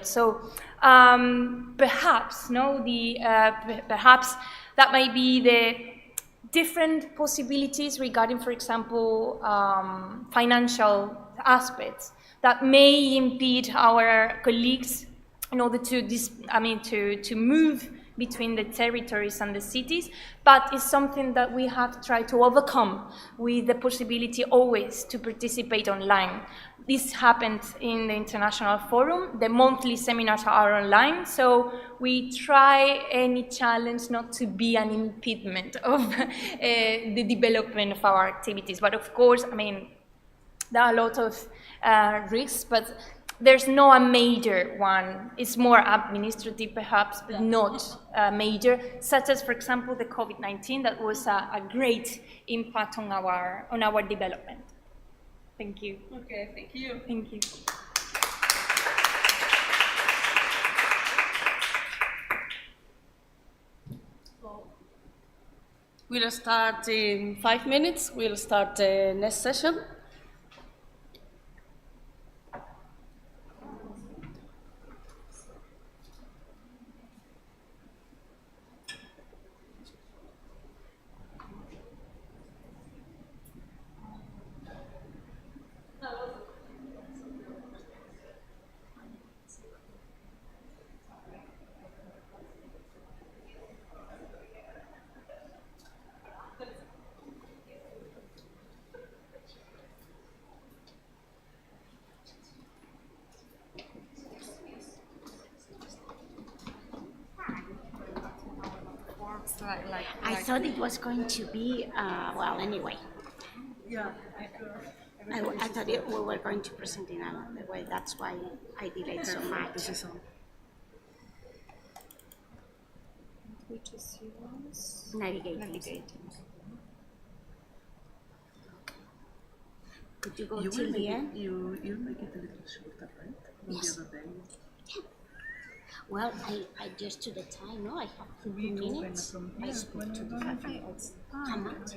So perhaps, no, perhaps that might be the different possibilities regarding, for example, financial aspects that may impede our colleagues in order to move between the territories and the cities, but it's something that we have tried to overcome with the possibility always to participate online. This happened in the International Forum. The monthly seminars are online, so we try any challenge not to be an impediment of the development of our activities. But of course, I mean, there are a lot of risks, but there's no a major one. It's more administrative, perhaps, but not major, such as, for example, the COVID-19. That was a great impact on our development. Thank you. Okay, thank you. Thank you. We'll start in 5 minutes. We'll start the next session. I thought it was going to be, well, anyway. Yeah. I thought we were going to present in another way. That's why I delayed so much. Which is yours? Navigating. Could you go till the end? You'll make it a little shorter, right? Yes. The other day. Well, I just took the time, no? I have 2 minutes. I spoke to the faculty. How much?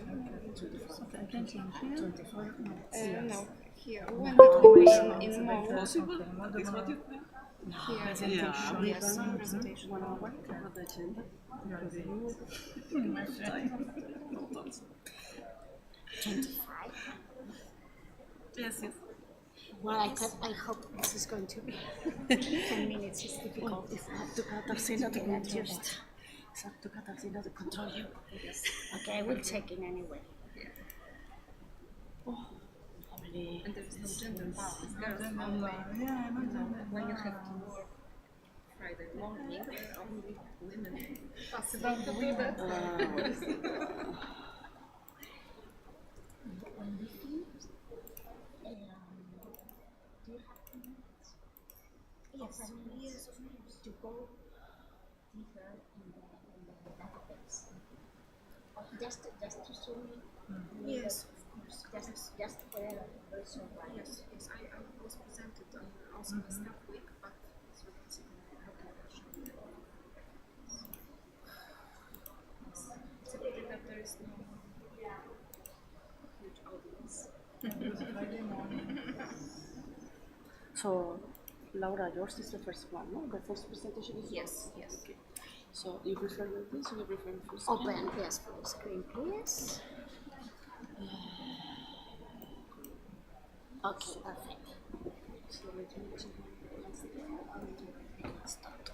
No, here. When it will be in more. Possible? Is what you think? Presentation, yes, presentation. 1 hour. Have the agenda. 25? Yes. Well, I hope this is going to be 10 minutes. It's difficult. It's up to Katarzyna to control you. It's up to Katarzyna to control you. Okay, I will check in anyway. And there is no gender balance. There's only when you have to work Friday morning, only women possible to do that. Yes, to go deeper in the database. Just to show me. Yes, of course. Just for a person, right? Yes, I was presented also in the staff week, but as we can see, it's a pity that there is no huge audience. So, Laura, yours is the first one, no? The first presentation is Yes. Okay. So, you prefer this or you prefer the first? Open, yes, for the screen, please. Okay, perfect. So, let me check start.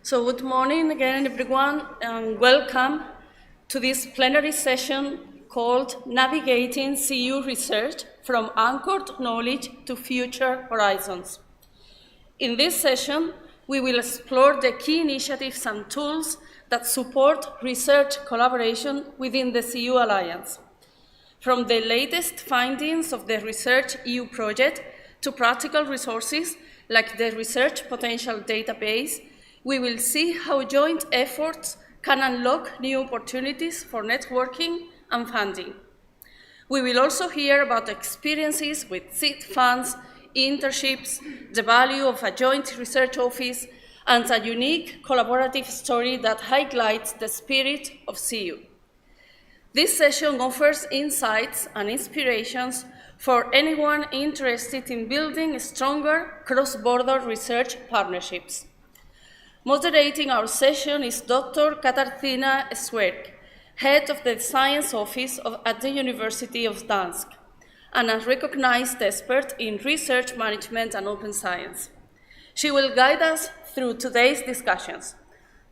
So good morning again, everyone, and welcome to this plenary session called Navigating CU Research from Anchored Knowledge to Future Horizons. In this session, we will explore the key initiatives and tools that support research collaboration within the CU Alliance. From the latest findings of the Research EU project to practical resources like the Research Potential Database, we will see how joint efforts can unlock new opportunities for networking and funding. We will also hear about experiences with seed funds, internships, the value of a joint research office, and a unique collaborative story that highlights the spirit of CU. This session offers insights and inspirations for anyone interested in building stronger cross-border research partnerships. Moderating our session is Dr. Katarzyna Swerk, head of the Science Office at the University of Gdańsk, and a recognized expert in research management and open science. She will guide us through today's discussions.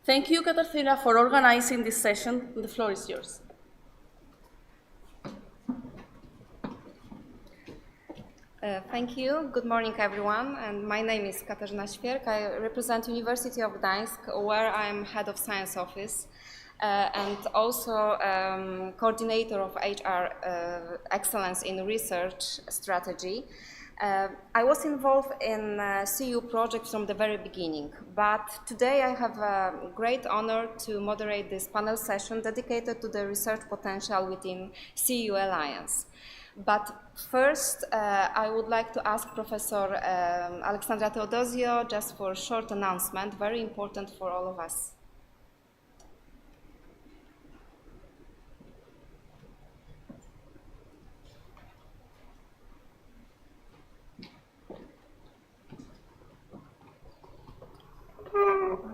Thank you, Katarzyna, for organizing this session. The floor is yours. Thank you. Good morning, everyone. And my name is Katarzyna Świerk. I represent University of Gdańsk, where I am head of science office and also coordinator of HR excellence in research strategy. I was involved in CU project from the very beginning, but today I have a great honor to moderate this panel session dedicated to the research potential within CU Alliance. But first, I would like to ask Professor Alexandra Teodosio just for a short announcement, very important for all of us.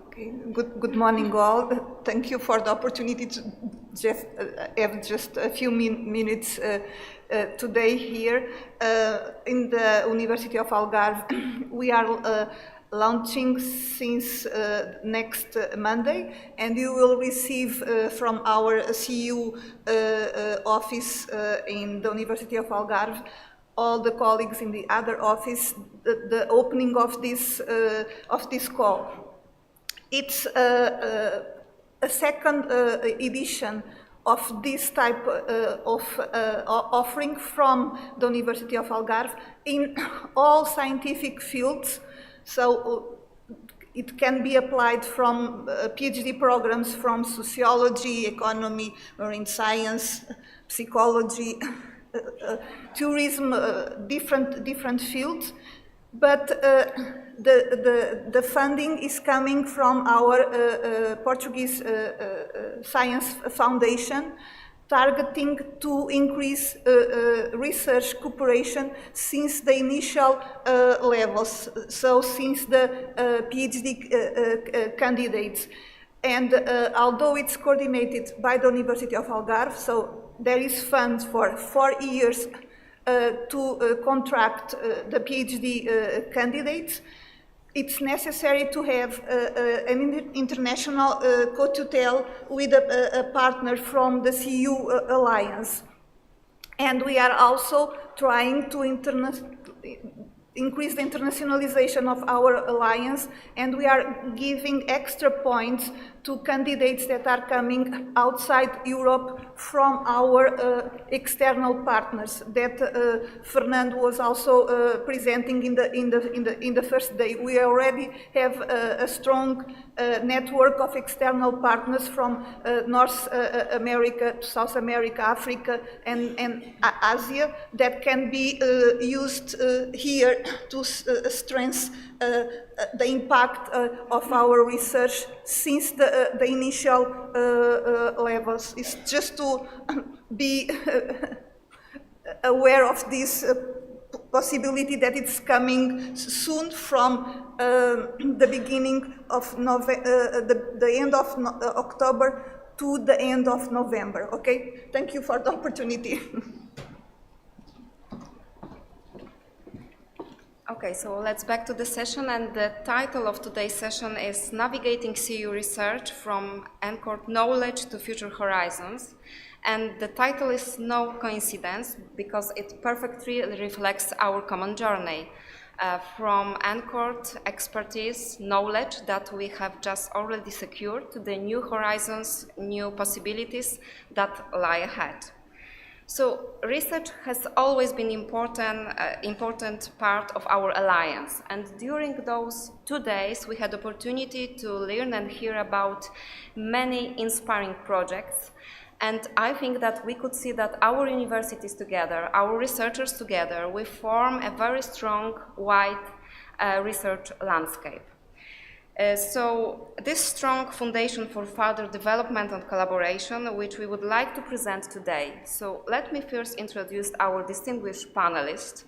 Okay. Good morning, all. Thank you for the opportunity to have just a few minutes today here in the University of Algarve. We are launching since next Monday, and you will receive from our CU office in the University of Algarve, all the colleagues in the other office, the opening of this call. It's a second edition of this type of offering from the University of Algarve in all scientific fields. So it can be applied from PhD programs from sociology, economy, marine science, psychology, tourism, different fields. But the funding is coming from our Portuguese Science Foundation, targeting to increase research cooperation since the initial levels, so since the PhD candidates. And although it's coordinated by the University of Algarve, so there is funds for 4 years to contract the PhD candidates, it's necessary to have an international co-tutel with a partner from the CU Alliance. And we are also trying to increase the internationalization of our alliance, and we are giving extra points to candidates that are coming outside Europe from our external partners that Fernando was also presenting in the first day. We already have a strong network of external partners from North America to South America, Africa, and Asia that can be used here to strengthen the impact of our research since the initial levels. It's just to be aware of this possibility that it's coming soon from the beginning of the end of October to the end of November. Okay, thank you for the opportunity. Okay, so let's back to the session, and the title of today's session is Navigating CEU Research from Anchored Knowledge to Future Horizons. And the title is no coincidence because it perfectly reflects our common journey from anchored expertise, knowledge that we have just already secured to the new horizons, new possibilities that lie ahead. So research has always been important part of our alliance, and during those 2 days we had opportunity to learn and hear about many inspiring projects, and I think that we could see that our universities together, our researchers together, we form a very strong, wide research landscape. So this strong foundation for further development and collaboration, which we would like to present today. So let me first introduce our distinguished panelists.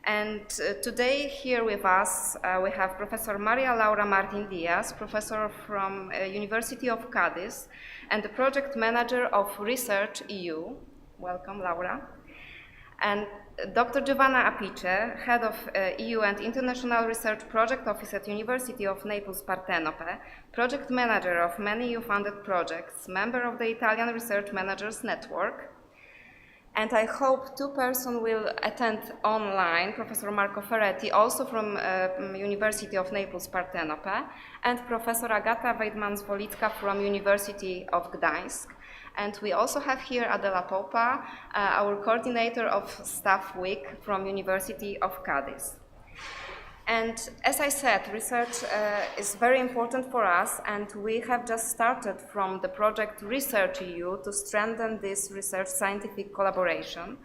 And today here with us, we have Professor Maria Laura Martin Diaz, professor from University of Cádiz, and the project manager of Research EU. Welcome, Laura. And Dr. Giovanna Apice, head of EU and International Research Project Office at University of Naples Partenope, project manager of many EU-funded projects, member of the Italian Research Managers Network. And I hope 2 persons will attend online, Professor Marco Ferretti, also from University of Naples Partenope, and Professor Agata Weidman-Zwolicka from University of Gdańsk. And we also have here Adela Popa, our coordinator of Staff Week from University of Cádiz. And as I said, research is very important for us, and we have just started from the project Research EU to strengthen this research scientific collaboration.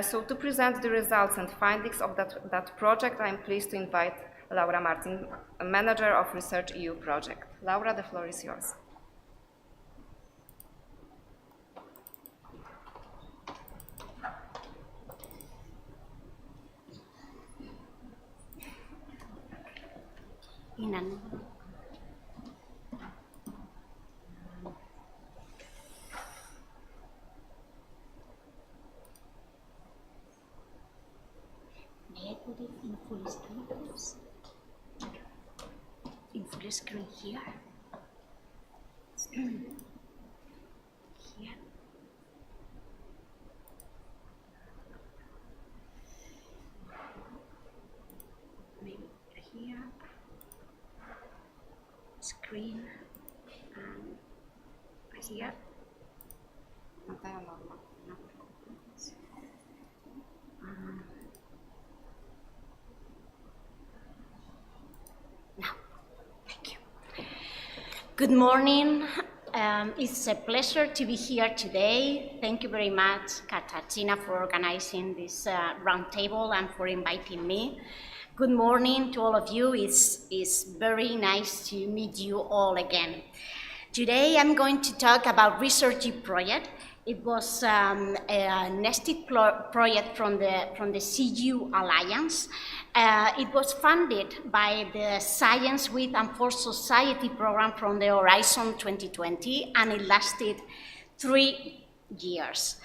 So to present the results and findings of that project, I'm pleased to invite Laura Martin, manager of Research EU project. Laura, the floor is yours. May I put it in full screen, please? In full screen here. Here. Maybe here. Screen and here. Now, thank you. Good morning. It's a pleasure to be here today. Thank you very much, Katarzyna, for organizing this roundtable and for inviting me. Good morning to all of you. It's very nice to meet you all again. Today I'm going to talk about Research EU project. It was a nested project from the CEU Alliance. It was funded by the Science with and for Society program from the Horizon 2020, and it lasted 3 years.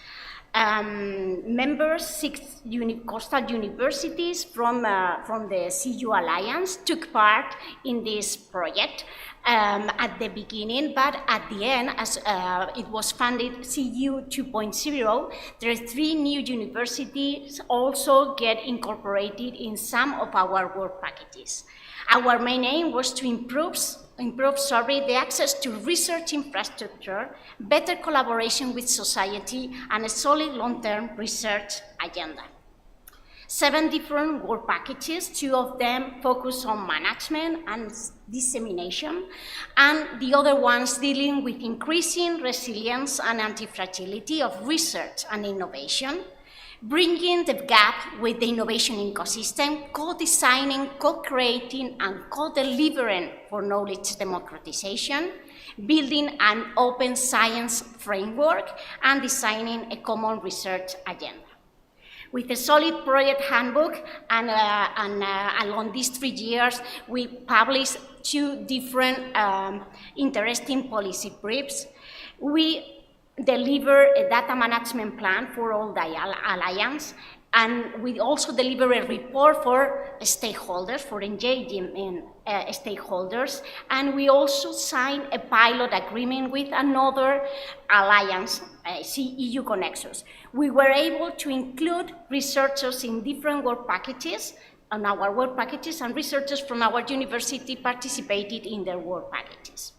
Members, 6 coastal universities from the CEU Alliance took part in this project at the beginning, but at the end, as it was funded CEU 2.0, there are 3 new universities also get incorporated in some of our work packages. Our main aim was to improve the access to research infrastructure, better collaboration with society, and a solid long-term research agenda. 7 different work packages, 2 of them focus on management and dissemination, and the other ones dealing with increasing resilience and anti-fragility of research and innovation, bringing the gap with the innovation ecosystem, co-designing, co-creating, and co-delivering for knowledge democratization, building an open science framework, and designing a common research agenda. With a solid project handbook and along these 3 years, we published 2 different interesting policy briefs. We deliver a data management plan for all the Alliance, And we also deliver a report for stakeholders, for engaging in stakeholders. And we also sign a pilot agreement with another alliance, EU Connexus. We were able to include researchers in different work packages, on our work packages, and researchers from our university participated in their work packages.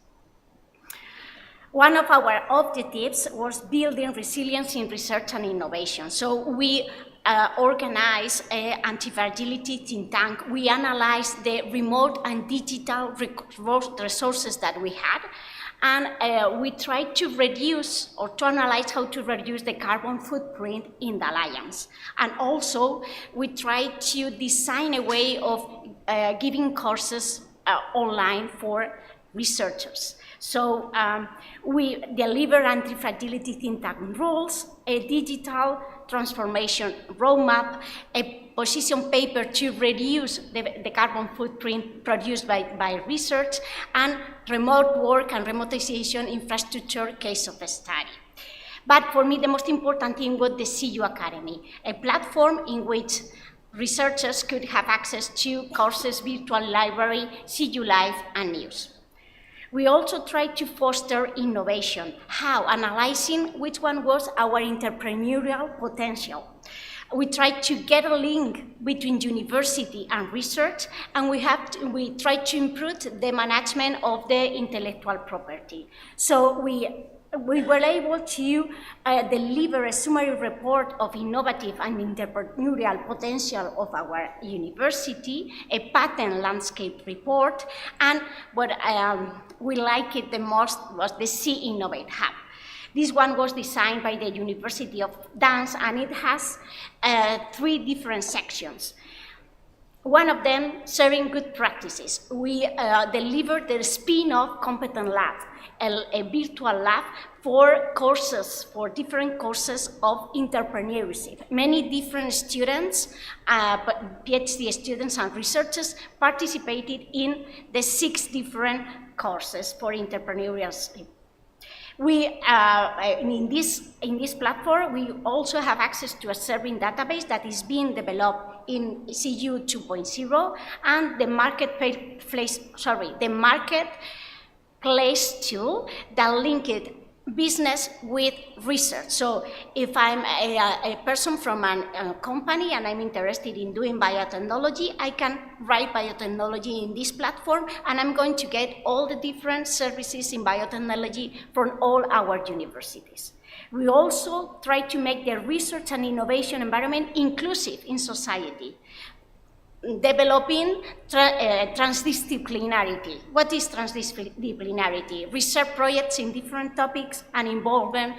One of our objectives was building resilience in research and innovation. So we organized an anti-fragility think tank. We analyzed the remote and digital resources that we had, and we tried to reduce or to analyze how to reduce the carbon footprint in the alliance. And also, we tried to design a way of giving courses online for researchers. So we deliver anti-fragility think tank rules, a digital transformation roadmap, a position paper to reduce the carbon footprint produced by research, and remote work and remotization infrastructure case of study. But for me, the most important thing was the CU Academy, a platform in which researchers could have access to courses, virtual library, CU Live, and news. We also tried to foster innovation. How? Analyzing which one was our entrepreneurial potential. We tried to get a link between university and research, and we tried to improve the management of the intellectual property. So we were able to deliver a summary report of innovative and entrepreneurial potential of our university, a patent landscape report, and what we liked it the most was the C Innovate Hub. This one was designed by the University of Dance, and it has 3 different sections. One of them, sharing good practices. We delivered the spin-off competent lab, a virtual lab for courses, for different courses of entrepreneurship. Many different students, PhD students and researchers participated in the 6 different courses for entrepreneurship. We, in this platform, we also have access to a serving database that is being developed in CU 2.0, and the marketplace tool that linked business with research. So if I'm a person from a company and I'm interested in doing biotechnology, I can write biotechnology in this platform, and I'm going to get all the different services in biotechnology from all our universities. We also try to make the research and innovation environment inclusive in society, developing transdisciplinarity. What is transdisciplinarity? Research projects in different topics and involvement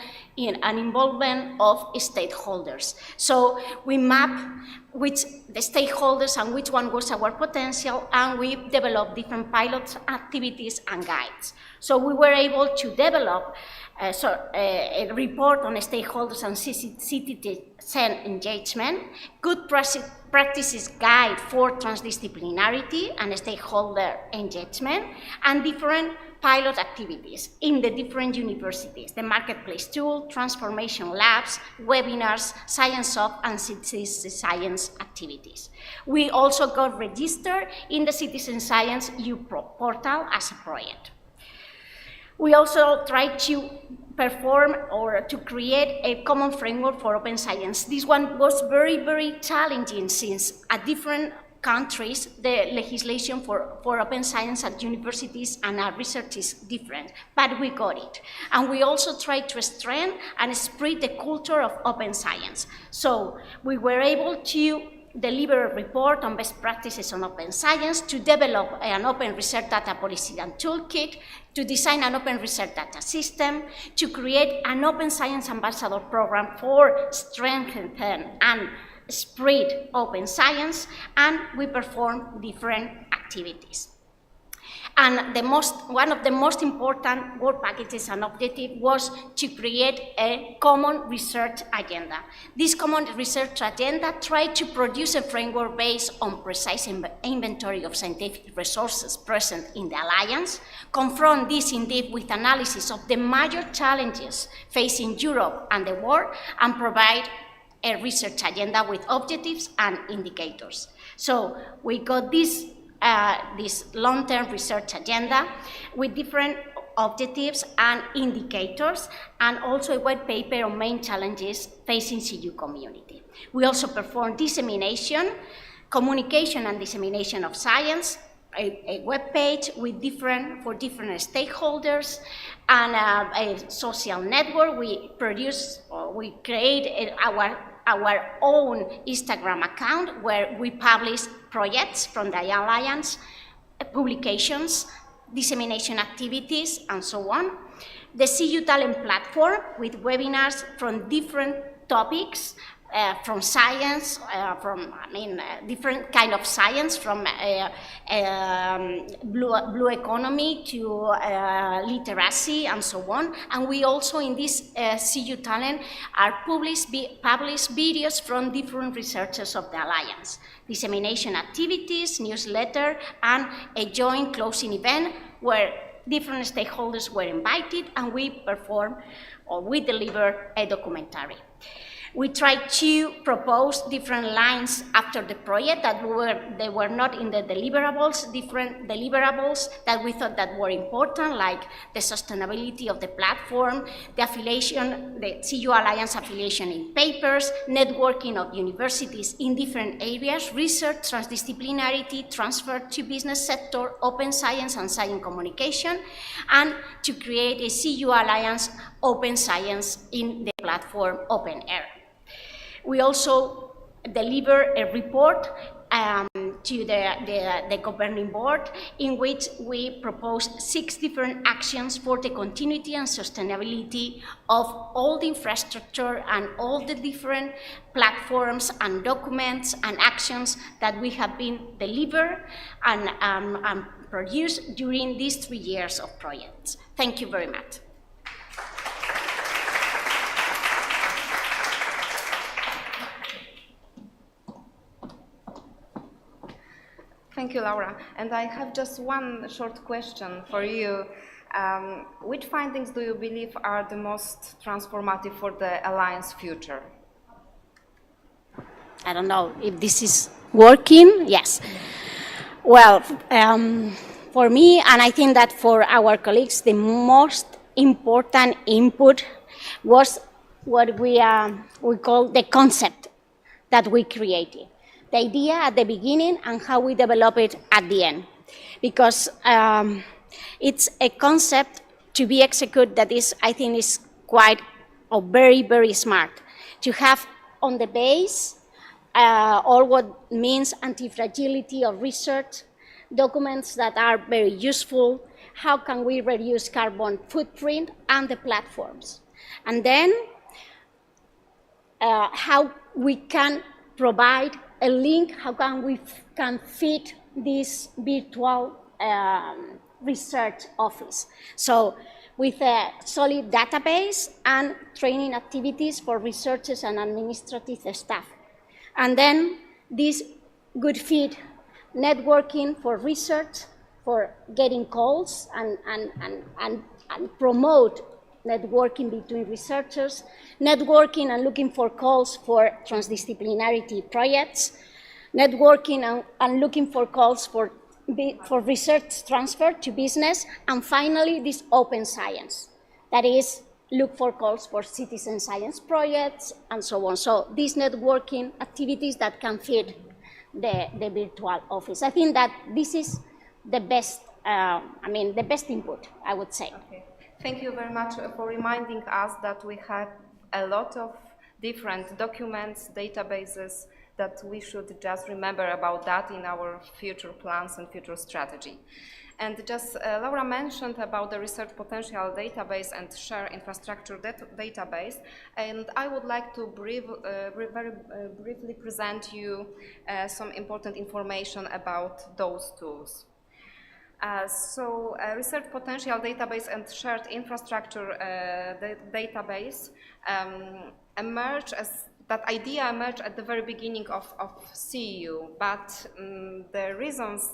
of stakeholders. So we map which the stakeholders and which one was our potential, and we developed different pilot activities and guides. So we were able to develop a report on stakeholders and citizen engagement, good practices guide for transdisciplinarity and stakeholder engagement, and different pilot activities in the different universities, the marketplace tool, transformation labs, webinars, science of and citizen science activities. We also got registered in the Citizen Science EU portal as a project. We also tried to perform or to create a common framework for open science. This one was very, very challenging, since at different countries, the legislation for open science at universities and at research is different, but we got it. And we also tried to strengthen and spread the culture of open science. So we were able to deliver a report on best practices on open science, to develop an open research data policy and toolkit, to design an open research data system, to create an open science ambassador program for strengthen and spread open science, and we perform different activities. And one of the most important work packages and objective was to create a common research agenda. This common research agenda tried to produce a framework based on precise inventory of scientific resources present in the Alliance, confront this indeed with analysis of the major challenges facing Europe and the world, and provide a research agenda with objectives and indicators. So we got this long-term research agenda with different objectives and indicators, and also a white paper on main challenges facing CU community. We also perform dissemination, communication and dissemination of science, a web page with for different stakeholders, and a social network. We create our own Instagram account where we publish projects from the Alliance, publications, dissemination activities, and so on. The CU Talent platform with webinars from different topics, from science, different kind of science, from blue economy to literacy and so on. And we also in this CU Talent are publish videos from different researchers of the Alliance, dissemination activities, newsletter, and a joint closing event where different stakeholders were invited, and we perform or we deliver a documentary. We tried to propose different lines after the project that they were not in the deliverables, different deliverables that we thought that were important, like the sustainability of the platform, the affiliation, the CU Alliance affiliation in papers, networking of universities in different areas, research, transdisciplinarity, transfer to business sector, open science and science communication, and to create a CU Alliance open science in the platform Open Air. We also deliver a report to the governing board in which we propose 6 different actions for the continuity and sustainability of all the infrastructure and all the different platforms and documents and actions that we have been delivered and produced during these 3 years of projects. Thank you very much. Thank you, Laura. And I have just one short question for you. Which findings do you believe are the most transformative for the Alliance future? I don't know if this is working. Yes. Well, for me, and I think that for our colleagues, the most important input was what we call the concept that we created. The idea at the beginning and how we develop it at the end. Because it's a concept to be executed that is, I think, is quite or very, very smart. To have on the base all what means anti-fragility of research, documents that are very useful, how can we reduce carbon footprint, and the platforms. And then how we can provide a link, how can we fit this virtual research office. So with a solid database and training activities for researchers and administrative staff. And then this good fit networking for research, for getting calls and promote networking between researchers, networking and looking for calls for transdisciplinarity projects, networking and looking for calls for research transfer to business, and finally this open science, that is, look for calls for citizen science projects and so on. So these networking activities that can fit the virtual office. I think that this is the best, the best input, I would say. Okay. Thank you very much for reminding us that we have a lot of different documents, databases, that we should just remember about that in our future plans and future strategy. And just Laura mentioned about the research potential database and share infrastructure database, and I would like to very briefly present you some important information about those tools. Research potential database and shared infrastructure database that idea emerged at the very beginning of CU, but the reasons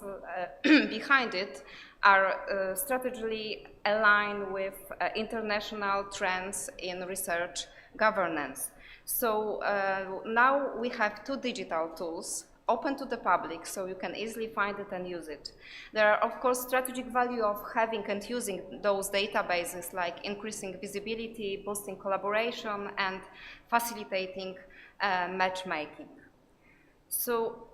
behind it are strategically aligned with international trends in research governance. So now we have 2 digital tools open to the public, so you can easily find it and use it. There are, of course, strategic value of having and using those databases, like increasing visibility, boosting collaboration, and facilitating matchmaking. So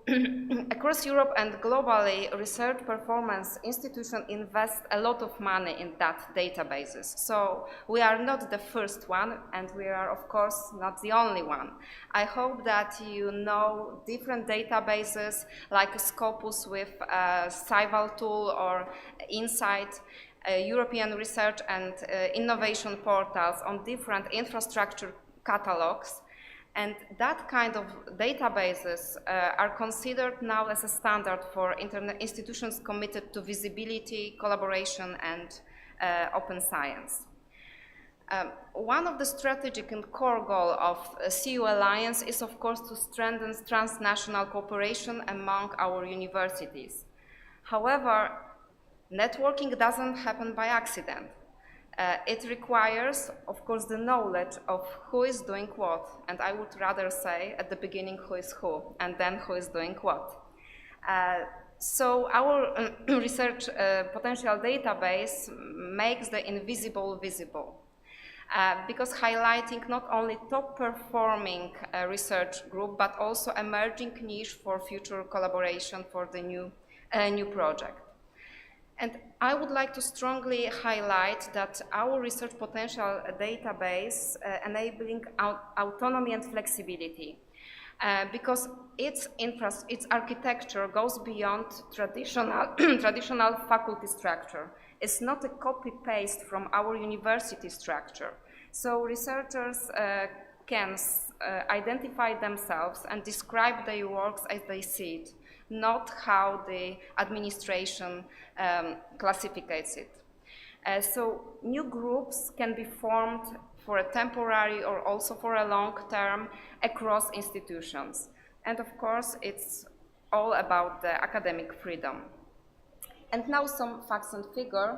across Europe and globally, research performance institutions invest a lot of money in that databases. So we are not the first one, and we are, of course, not the only one. I hope that you know different databases like Scopus with Scival tool or Insight, European research and innovation portals on different infrastructure catalogs. And that kind of databases are considered now as a standard for institutions committed to visibility, collaboration, and open science. One of the strategic and core goals of CU Alliance is, of course, to strengthen transnational cooperation among our universities. However, networking doesn't happen by accident. It requires, of course, the knowledge of who is doing what, and I would rather say at the beginning who is who, and then who is doing what. So our research potential database makes the invisible visible, because highlighting not only top-performing research group, but also emerging niche for future collaboration for the new project. And I would like to strongly highlight that our research potential database enabling autonomy and flexibility, because its architecture goes beyond traditional faculty structure. It's not a copy-paste from our university structure. So researchers can identify themselves and describe their works as they see it, not how the administration classifies it. So new groups can be formed for a temporary or also for a long term across institutions. And of course, it's all about the academic freedom. And now some facts and figures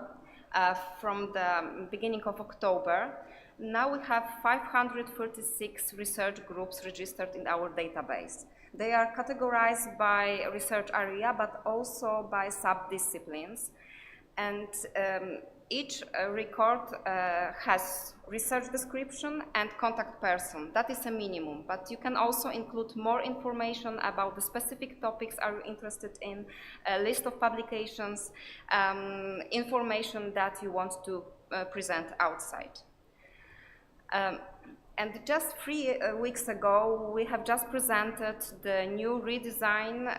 from the beginning of October. Now we have 536 research groups registered in our database. They are categorized by research area, but also by sub-disciplines. And each record has research description and contact person. That is a minimum, but you can also include more information about the specific topics are you interested in, a list of publications, information that you want to present outside. And just 3 weeks ago, we have just presented the new redesign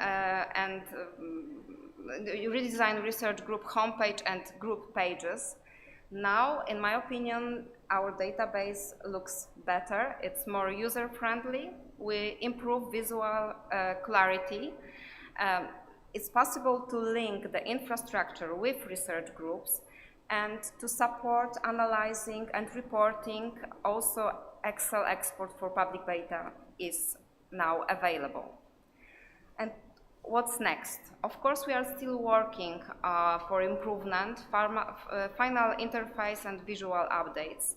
redesign research group homepage and group pages. Now, in my opinion, our database looks better. It's more user-friendly. We improve visual clarity. It's possible to link the infrastructure with research groups and to support analyzing and reporting. Also, Excel export for public data is now available. And what's next? Of course, we are still working for improvement, final interface and visual updates.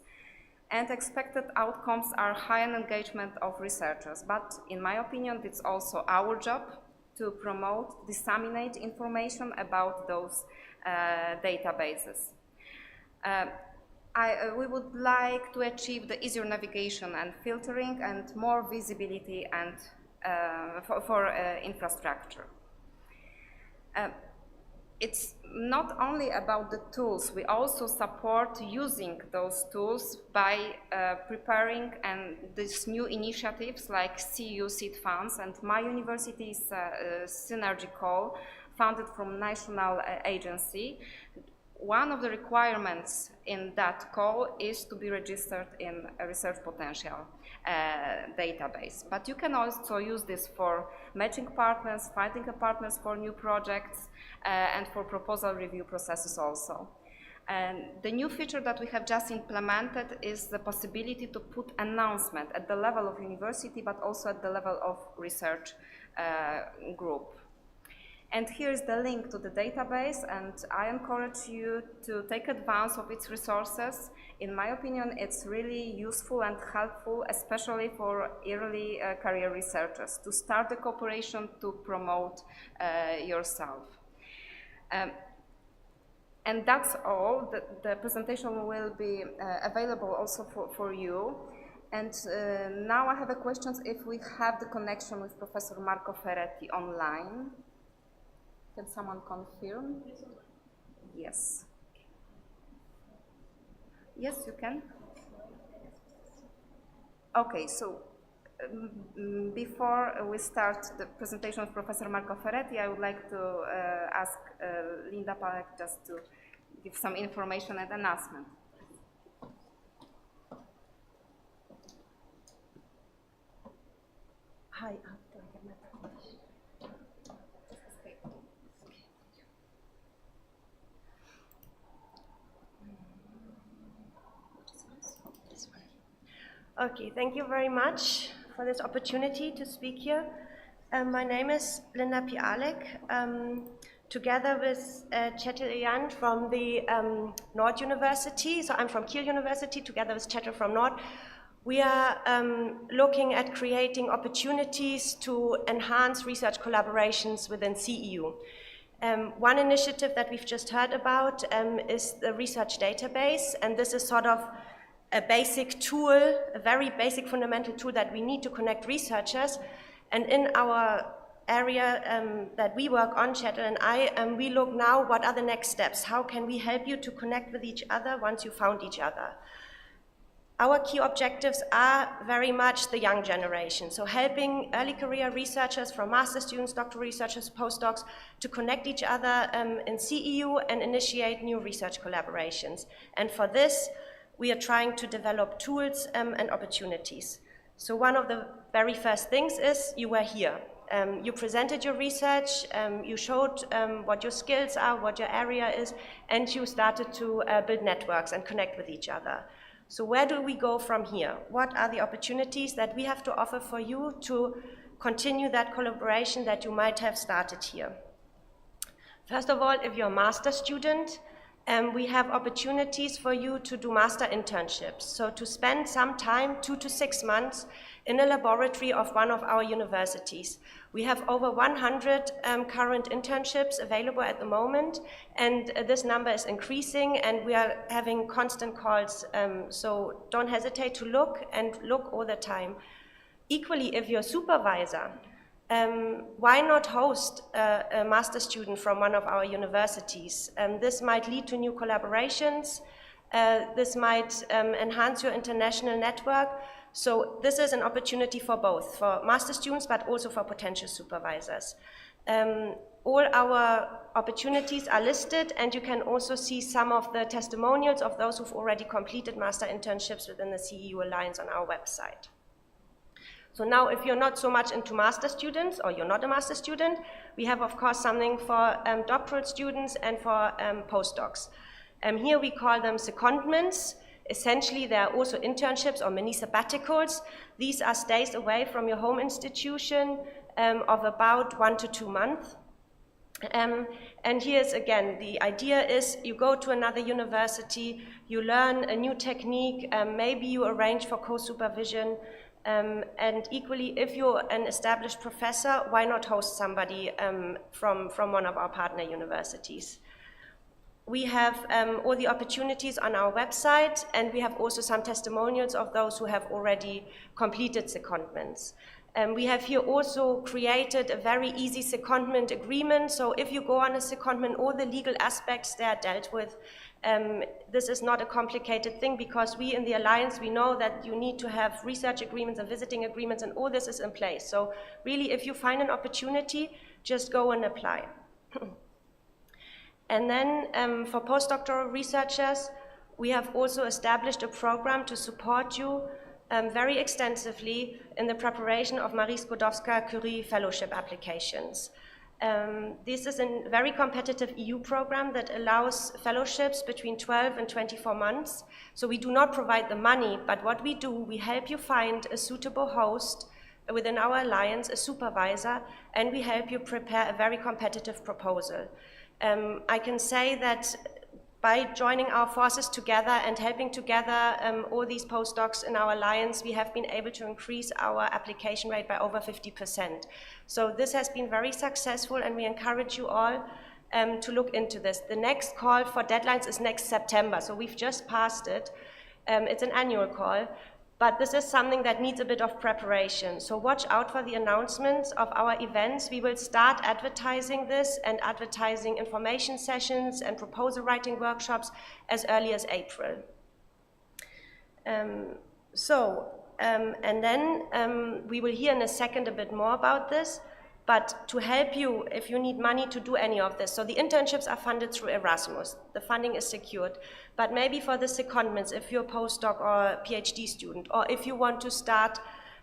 And expected outcomes are high engagement of researchers. But in my opinion, it's also our job to promote, disseminate information about those databases. We would like to achieve the easier navigation and filtering and more visibility and for infrastructure. It's not only about the tools, we also support using those tools by preparing these new initiatives like CU seed funds and my university's synergy call funded from national agency. One of the requirements in that call is to be registered in a research potential database. But you can also use this for matching partners, finding partners for new projects, and for proposal review processes also. And the new feature that we have just implemented is the possibility to put announcement at the level of university, but also at the level of research group. And here is the link to the database, and I encourage you to take advantage of its resources. In my opinion, it's really useful and helpful, especially for early career researchers, to start a cooperation to promote yourself. And that's all. The presentation will be available also for you. And now I have a question if we have the connection with Professor Marco Ferretti online. Can someone confirm? Yes. Yes, you can. Okay, so before we start the presentation of Professor Marco Ferretti, I would like to ask Linda Palek just to give some information and announcement. Hi, do I get my presentation? Okay, thank you very much for this opportunity to speak here. My name is Linda Palek. Together with Chetil Iyan from the Nord University, so I'm from Kiel University, together with Chetil from Nord, we are looking at creating opportunities to enhance research collaborations within CEU. One initiative that we've just heard about is the research database, and this is sort of a basic tool, a very basic fundamental tool that we need to connect researchers. And in our area that we work on, Chetil and I, we look now what are the next steps? How can we help you to connect with each other once you found each other? Our key objectives are very much the young generation, so helping early career researchers from master students, doctoral researchers, postdocs to connect each other in CEU and initiate new research collaborations. And for this, we are trying to develop tools and opportunities. So one of the very first things is you were here. You presented your research, you showed what your skills are, what your area is, and you started to build networks and connect with each other. So where do we go from here? What are the opportunities that we have to offer for you to continue that collaboration that you might have started here? First of all, if you're a master student, we have opportunities for you to do master internships. So to spend some time, 2 to 6 months, in a laboratory of one of our universities. We have over 100 current internships available at the moment, and this number is increasing, and we are having constant calls, so don't hesitate to look, and look all the time. Equally, if you're a supervisor, why not host a master student from one of our universities? This might lead to new collaborations, this might enhance your international network. So this is an opportunity for both, for master students, but also for potential supervisors. All our opportunities are listed, and you can also see some of the testimonials of those who've already completed master internships within the CEU Alliance on our website. So now, if you're not so much into master students, or you're not a master student, we have, of course, something for doctoral students and for postdocs. Here we call them secondments. Essentially, there are also internships or mini sabbaticals. These are stays away from your home institution of about 1 to 2 months. And here's again, the idea is you go to another university, you learn a new technique, maybe you arrange for co-supervision, and equally, if you're an established professor, why not host somebody from one of our partner universities? We have all the opportunities on our website, and we have also some testimonials of those who have already completed secondments. We have here also created a very easy secondment agreement, so if you go on a secondment, all the legal aspects they are dealt with. This is not a complicated thing, because we in the Alliance, we know that you need to have research agreements and visiting agreements, and all this is in place. So really, if you find an opportunity, just go and apply. And then for postdoctoral researchers, we have also established a program to support you very extensively in the preparation of Marie Skłodowska-Curie fellowship applications. This is a very competitive EU program that allows fellowships between 12 and 24 months. So we do not provide the money, but what we do, we help you find a suitable host within our alliance a supervisor, and we help you prepare a very competitive proposal. I can say that by joining our forces together and helping together all these postdocs in our alliance, we have been able to increase our application rate by over 50%. So this has been very successful, and we encourage you all to look into this. The next call for deadlines is next September, so we've just passed it. It's an annual call, but this is something that needs a bit of preparation. So watch out for the announcements of our events. We will start advertising this and advertising information sessions and proposal writing workshops as early as April. And then we will hear in a second a bit more about this. But to help you, if you need money to do any of this, so the internships are funded through Erasmus. The funding is secured. But maybe for the secondments, if you're a postdoc or a PhD student, or if you want to start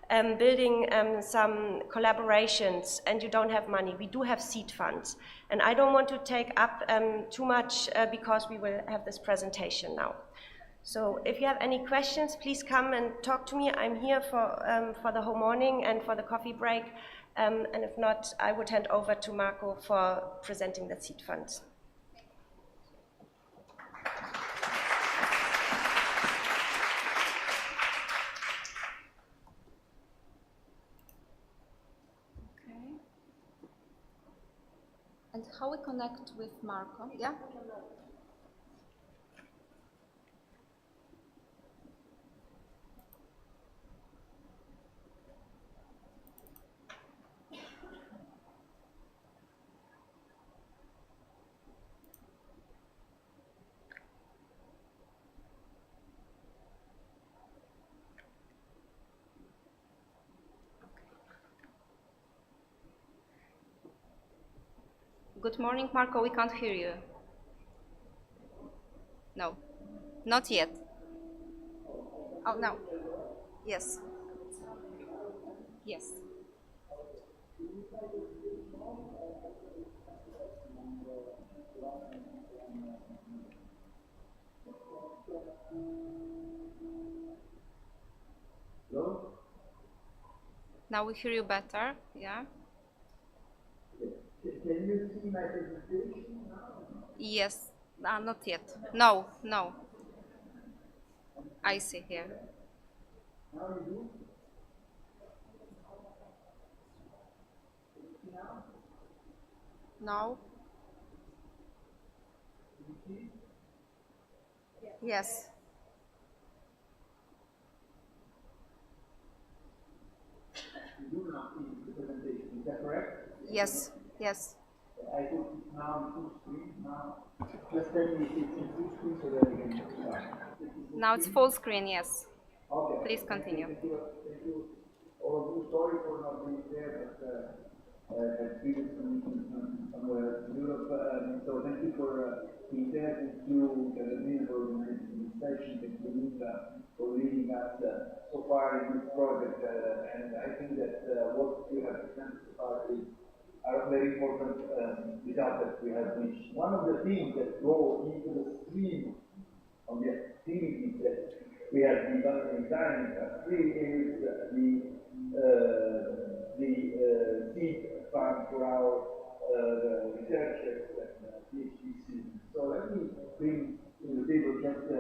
building some collaborations and you don't have money, we do have seed funds. And I don't want to take up too much because we will have this presentation now. So if you have any questions, please come and talk to me. I'm here for the whole morning and for the coffee break. And if not, I would hand over to Marco for presenting the seed funds. Okay. And how we connect with Marco? Yeah? Good morning, Marco. We can't hear you. No, not yet. Oh, no. Yes. Yes. Hello? Now we hear you better. Yeah. Can you see my presentation now? Yes. Not yet. No, no. I see here. Now you do? No. Yes. You do not see the presentation, is that correct? Yes. Yes. I put it now on full screen now. Just tell me if it's in full screen so that we can start. Now it's full screen. Yes. Okay. Please continue. Thank you. All of you, sorry for not being there, but at previous meetings somewhere in Europe. So thank you for being there. Thank you, Catalina, for organizing this session. Thank you, Linda, for leading us so far in this project. And I think that what you have presented so far are very important results that we have reached. One of the things that go into the stream of the activities that we have designed at three is the seed fund for our researchers and PhD students. So let me bring to the table just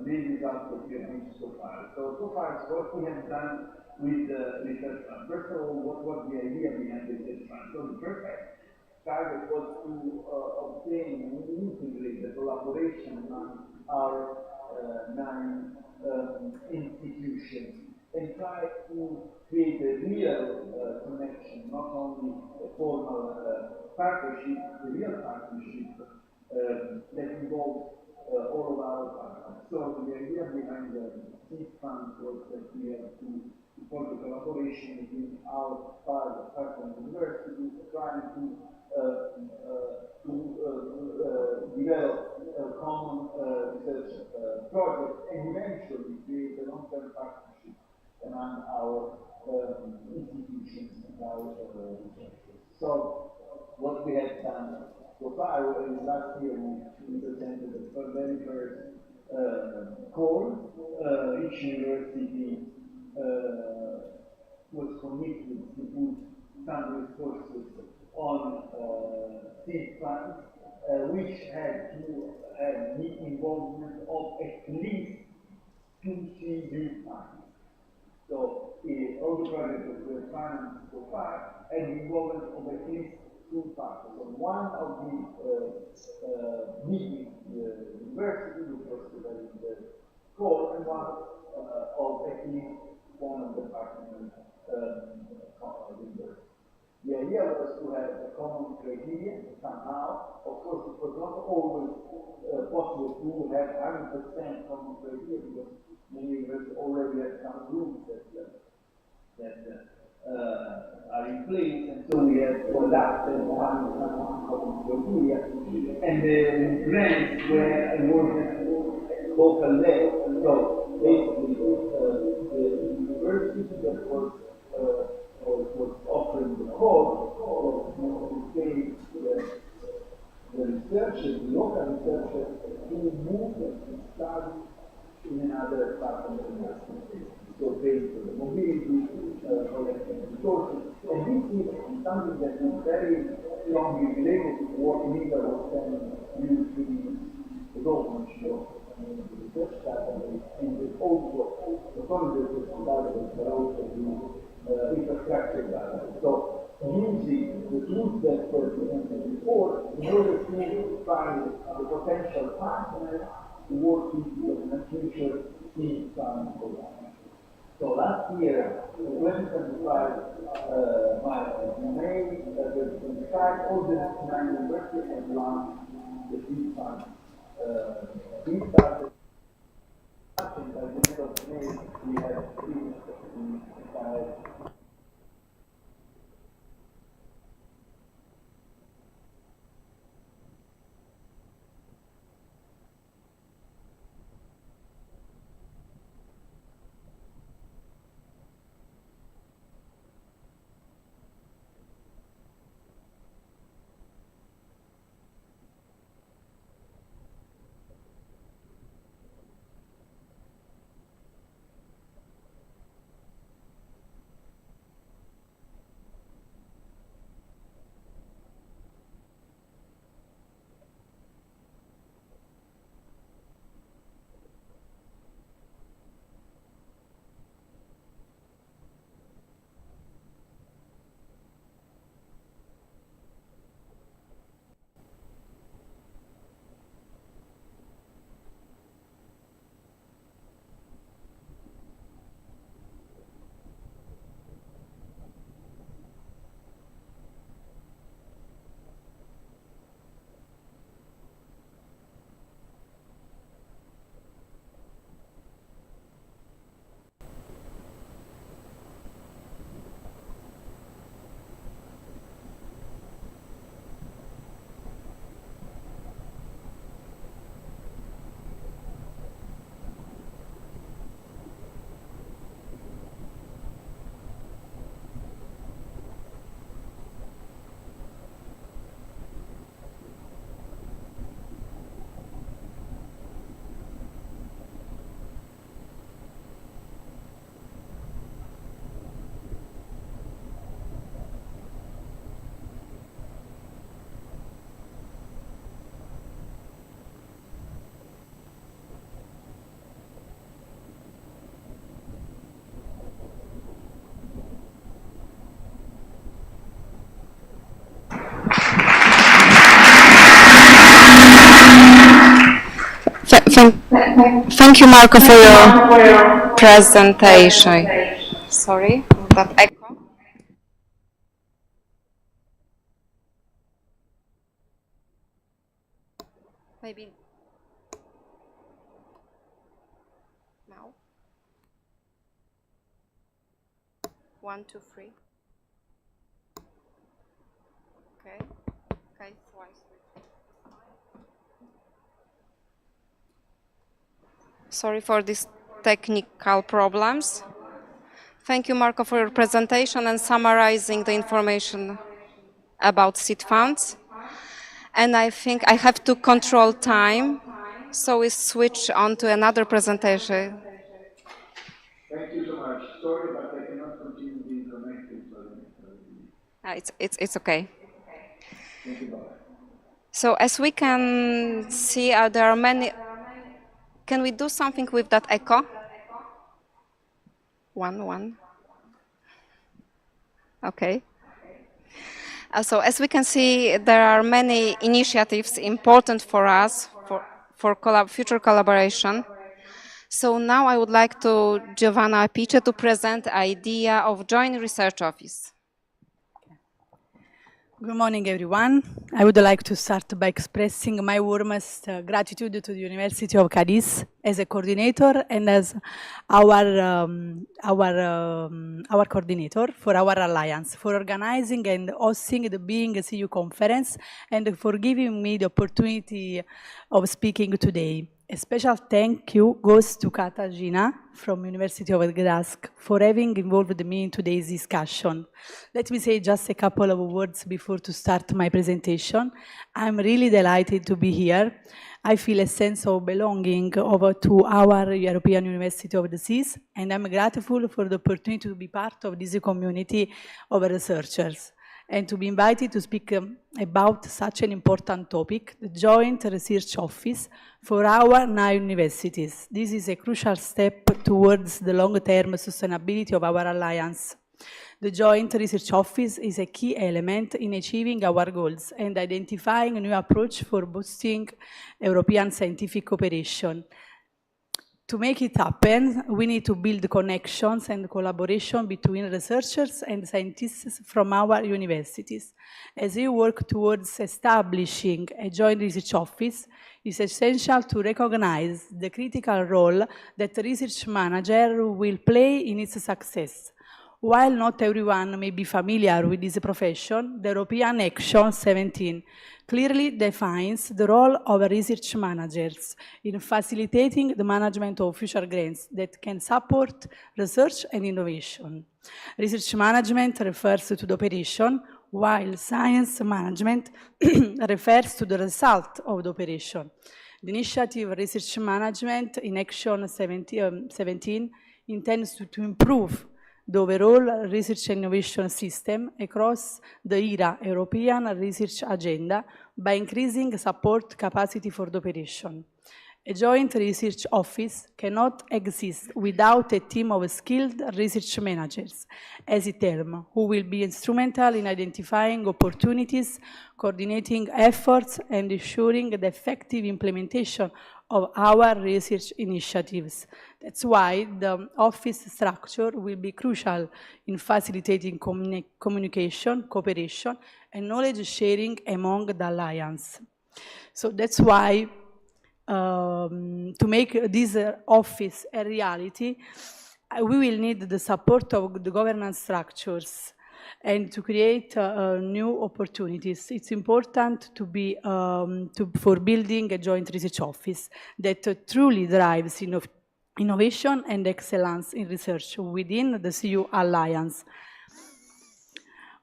main results that we have reached so far. So far, what we have done with the research fund. First of all, what was the idea behind the research fund? So the first target was to obtain and integrate the collaboration among our 9 institutions and try to create a real connection, not only a formal partnership, a real partnership that involves all of our partners. So the idea behind the seed fund was that we have to support the collaboration between our partner universities, trying to develop a common research project and eventually create a long-term partnership among our institutions and our researchers. So what we have done so far is last year we presented the very first call. Each university was committed to put some resources on seed funds, which had to have the involvement of at least 2-3 big funds. So all the projects that were financed so far had the involvement of at least 2 partners. So one of the big universities, which was the core, and one of at least one of the partners universities. The idea was to have a common criteria somehow. Of course, it was not always possible to have 100% common criteria because many universities already have some rules that are in place, and so we have to adapt and one common criteria. And the grants were awarded at local level. So basically, the university that was offering the course was paying the researchers, the local researchers, who moved and studied in another part of the university. So paying for the mobility, collecting resources. And this is something that is very strongly related to what Nita was saying you 3 minutes ago when she was the research database, and also not only the research database, but also the infrastructure database. So using the tools that were presented before in order to find the potential partners to work with in the future seed fund program. So last year, in 2025, in May, the 25, all the 9 universities have launched the seed fund. We started, and by the end of May, we have finished the entire. Thank you, Marco, for your presentation. Sorry, that echo. Maybe now. 1, 2, 3. Okay. Okay, twice. Sorry for these technical problems. Thank you, Marco, for your presentation and summarizing the information about seed funds. And I think I have to control time, so we switch on to another presentation. Thank you so much. Sorry, but I cannot continue this It's okay. So as we can see, there are many. Can we do something with that echo? One. Okay. So as we can see, there are many initiatives important for us for future collaboration. So now I would like to Giovanna Apice to present the idea of joint research office. Good morning, everyone. I would like to start by expressing my warmest gratitude to the University of Cádiz as a coordinator and as our coordinator for our alliance, for organizing and hosting the Being a CU conference, and for giving me the opportunity of speaking today. A special thank you goes to Katarzyna from University of Gdańsk for having involved me in today's discussion. Let me say just a couple of words before to start my presentation. I'm really delighted to be here. I feel a sense of belonging to our European University of the Seas, and I'm grateful for the opportunity to be part of this community of researchers and to be invited to speak about such an important topic, the Joint Research Office for our 9 universities. This is a crucial step towards the long-term sustainability of our alliance. The Joint Research Office is a key element in achieving our goals and identifying a new approach for boosting European scientific cooperation. To make it happen, we need to build connections and collaboration between researchers and scientists from our universities. As we work towards establishing a joint research office, it's essential to recognize the critical role that the research manager will play in its success. While not everyone may be familiar with this profession, the European Action 17 clearly defines the role of research managers in facilitating the management of future grants that can support research and innovation. Research management refers to the operation, while science management refers to the result of the operation. The initiative Research Management in Action 17 intends to improve the overall research and innovation system across the ERA European research agenda by increasing support capacity for the operation. A joint research office cannot exist without a team of skilled research managers, as a term, who will be instrumental in identifying opportunities, coordinating efforts, and ensuring the effective implementation of our research initiatives. That's why the office structure will be crucial in facilitating communication, cooperation, and knowledge sharing among the alliance. So that's why to make this office a reality, we will need the support of the governance structures and to create new opportunities. It's important to be for building a joint research office that truly drives innovation and excellence in research within the CU Alliance.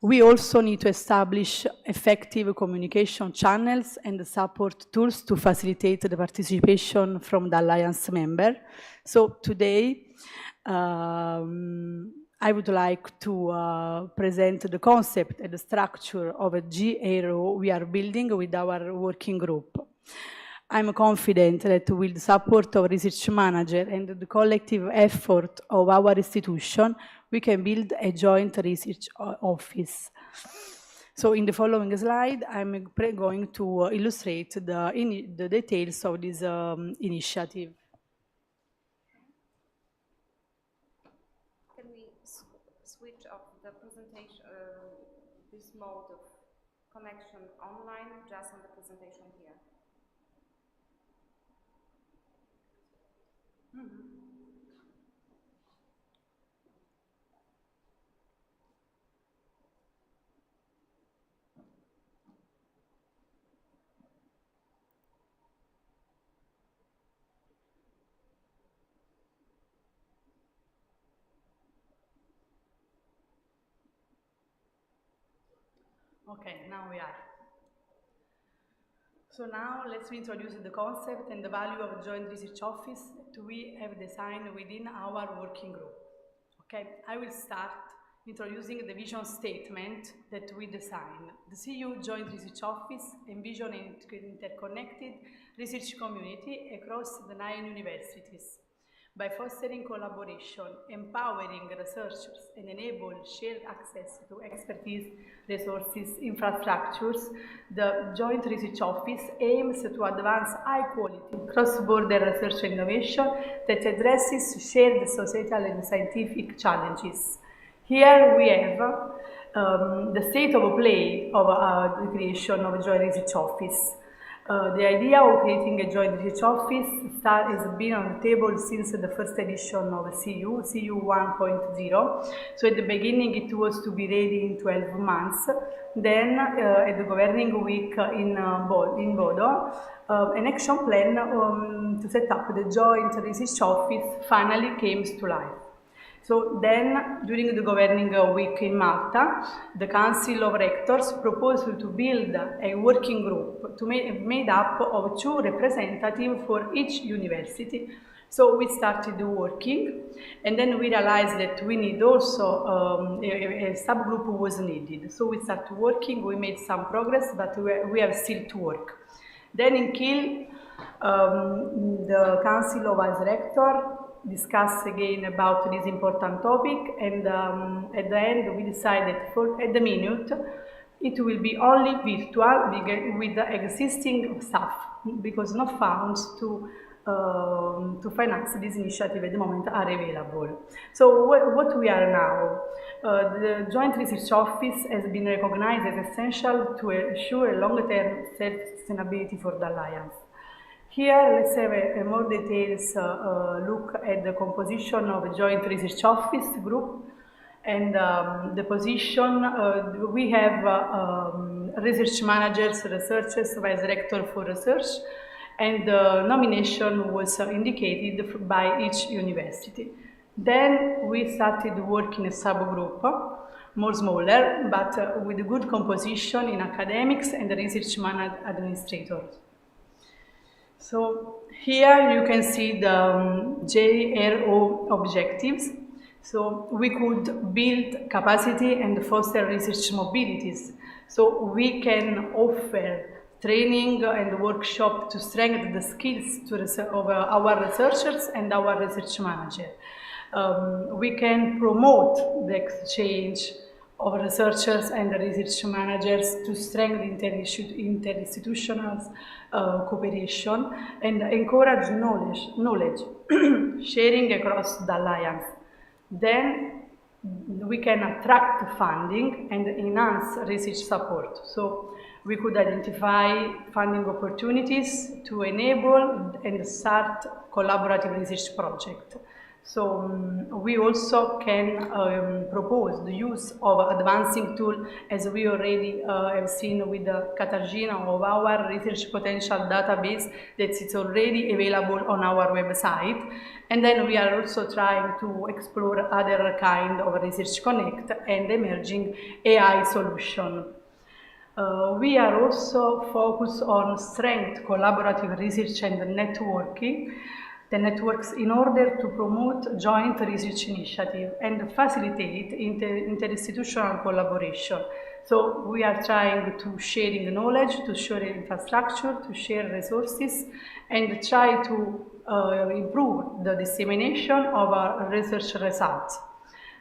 We also need to establish effective communication channels and support tools to facilitate the participation from the Alliance member. So today, I would like to present the concept and the structure of a GRO we are building with our working group. I'm confident that with the support of research manager and the collective effort of our institution, we can build a joint research office. So in the following slide, I'm going to illustrate the details of this initiative. Can we switch off the presentation, this mode of connection online, just on the presentation here? Mm-hmm. Okay, now we are. So now let's introduce the concept and the value of a joint research office that we have designed within our working group. Okay, I will start introducing the vision statement that we designed. The CU Joint Research Office envisions an interconnected research community across the 9 universities. By fostering collaboration, empowering researchers, and enable shared access to expertise, resources, infrastructures, the Joint Research Office aims to advance high-quality cross-border research innovation that addresses shared societal and scientific challenges. Here we have the state of play of the creation of a Joint Research Office. The idea of creating a Joint Research Office has been on the table since the first edition of CU 1.0. So at the beginning it was to be ready in 12 months. Then at the governing week in Bodo, an action plan to set up the Joint Research Office finally came to life. So then, during the governing week in Malta, the Council of Rectors proposed to build a working group made up of 2 representatives for each university. So we started working, and then we realized that we need also a subgroup was needed. So we started working, we made some progress, but we have still to work. Then in Kiel, the Council of Vice Rectors discuss again about this important topic, and at the end we decided at the minute it will be only virtual with the existing staff, because no funds to finance this initiative at the moment are available. So what we are now, the Joint Research Office has been recognized as essential to ensure a long-term self-sustainability for the Alliance. Here, let's have a more details look at the composition of a Joint Research Office group and the position. We have research managers, researchers, vice director for research, and the nomination was indicated by each university. Then we started working a subgroup, more smaller, but with a good composition in academics and research administrators. So here you can see the JRO objectives. So we could build capacity and foster research mobilities. So we can offer training and workshop to strengthen the skills of our researchers and our research manager. We can promote the exchange of researchers and research managers to strengthen interinstitutional cooperation and encourage knowledge sharing across the Alliance. Then we can attract funding and enhance research support. So we could identify funding opportunities to enable and start collaborative research projects. So we also can propose the use of advancing tools, as we already have seen with the Katarzyna, of our research potential database that is already available on our website. And then we are also trying to explore other kind of research connect and emerging AI solution. We are also focused on strength, collaborative research and networking. The networks in order to promote joint research initiative and facilitate interinstitutional collaboration. So we are trying to sharing knowledge, to share infrastructure, to share resources, and try to improve the dissemination of our research results.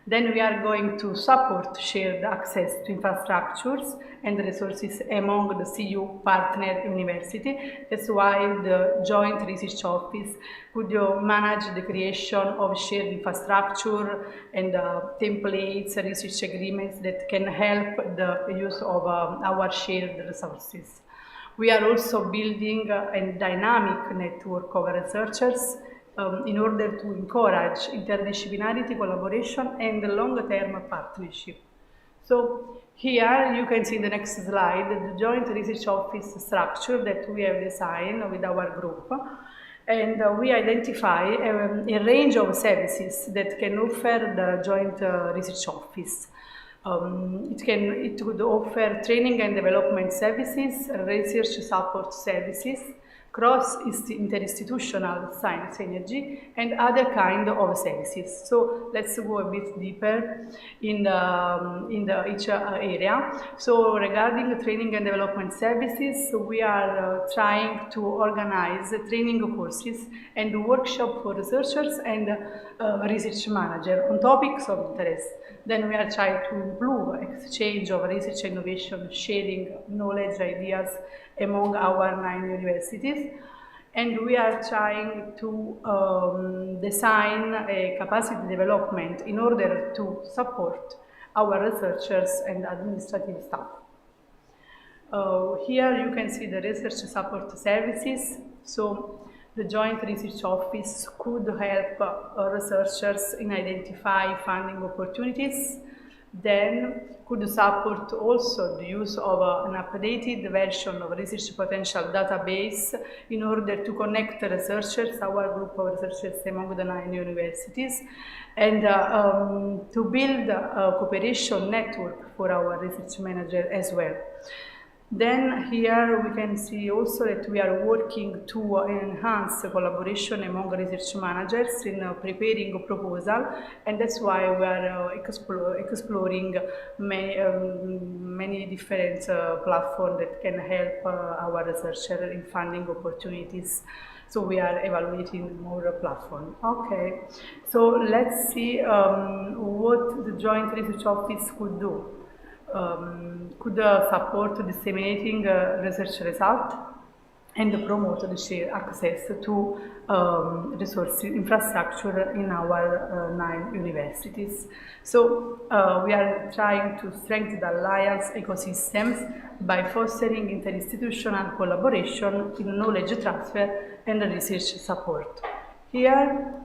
Then we are going to support shared access to infrastructures and resources among the CU partner university. That's why the Joint Research Office could manage the creation of shared infrastructure and templates, research agreements that can help the use of our shared resources. We are also building a dynamic network of researchers in order to encourage interdisciplinarity, collaboration, and long-term partnership. So here you can see in the next slide the Joint Research Office structure that we have designed with our group. And we identify a range of services that can offer the Joint Research Office. It could offer training and development services, research support services, interinstitutional science synergy, and other kind of services. So let's go a bit deeper in each area. So regarding training and development services, we are trying to organize training courses and workshops for researchers and research managers on topics of interest. Then we are trying to improve exchange of research innovation, sharing knowledge, ideas among our 9 universities. And we are trying to design a capacity development in order to support our researchers and administrative staff. Here you can see the research support services. So the Joint Research Office could help researchers in identify funding opportunities, then could support also the use of an updated version of research potential database in order to connect researchers, our group of researchers among the 9 universities, and to build a cooperation network for our research manager as well. Then here we can see also that we are working to enhance collaboration among research managers in preparing a proposal, and that's why we are exploring many different platforms that can help our researchers in funding opportunities. So we are evaluating more platforms. Okay, so let's see what the Joint Research Office could do. Could support disseminating research results and promote the shared access to resource infrastructure in our 9 universities. So we are trying to strengthen the alliance ecosystems by fostering interinstitutional collaboration in knowledge transfer and research support. Here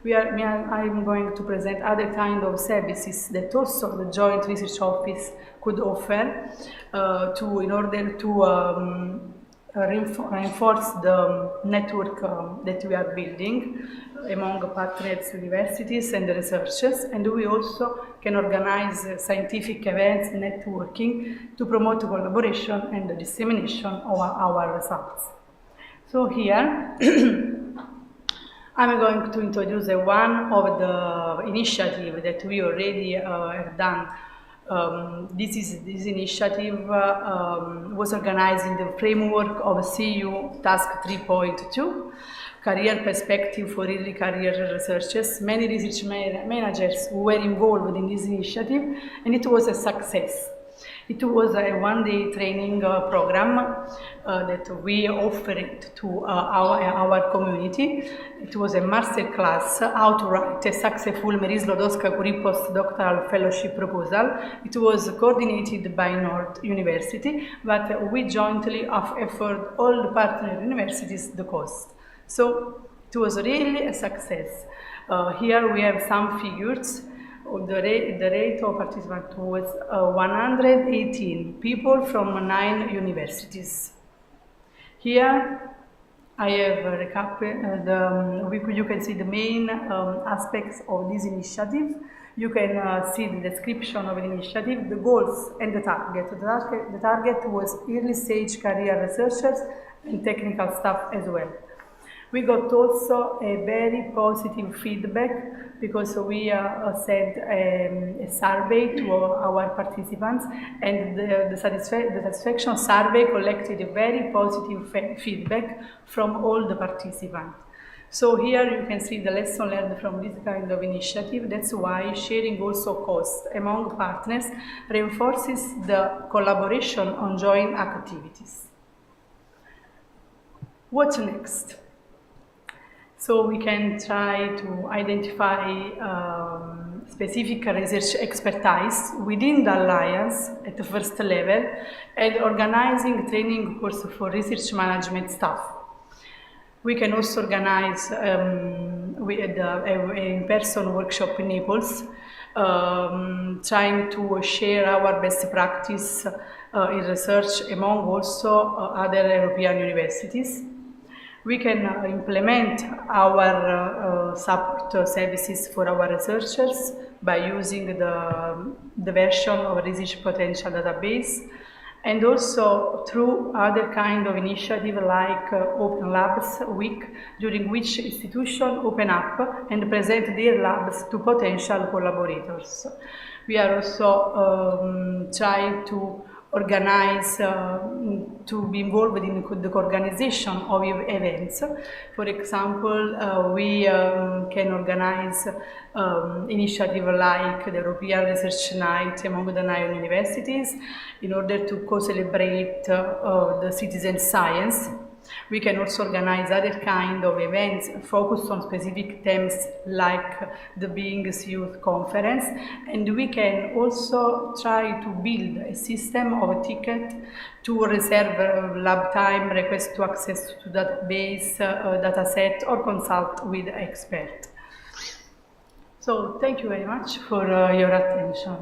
I'm going to present other kind of services that also the Joint Research Office could offer in order to reinforce the network that we are building among partners, universities and researchers, and we also can organize scientific events, networking to promote collaboration and the dissemination of our results. So here I'm going to introduce one of the initiatives that we already have done. This initiative was organized in the framework of CU Task 3.2, Career Perspective for Early Career Researchers. Many research managers were involved in this initiative, and it was a success. It was a one-day training program that we offered to our community. It was a master class, how to write a successful Marie Sklodowska-Curie postdoctoral fellowship proposal. It was coordinated by Nord University, but we jointly offered all the partner universities the cost. So it was really a success. Here we have some figures. The rate of participants was 118 people from 9 universities. Here I have a recap. You can see the main aspects of this initiative. You can see the description of the initiative, the goals and the target. The target was early stage career researchers and technical staff as well. We got also a very positive feedback because we sent a survey to our participants, and the satisfaction survey collected a very positive feedback from all the participants. So here you can see the lesson learned from this kind of initiative. That's why sharing also costs among partners reinforces the collaboration on joint activities. What's next? So we can try to identify specific research expertise within the alliance at the first level and organizing training courses for research management staff. We can also organize an in-person workshop in Naples, trying to share our best practice in research among also other European universities. We can implement our support services for our researchers by using the version of research potential database and also through other kind of initiative like Open Labs Week, during which institutions open up and present their labs to potential collaborators. We are also trying to organize, to be involved in the organization of events. For example, we can organize initiative like the European Research Night among the 9 universities in order to co-celebrate the citizen science. We can also organize other kind of events focused on specific themes like the Beings Youth Conference, and we can also try to build a system of a ticket to reserve lab time, request to access to database, data set, or consult with experts. So thank you very much for your attention.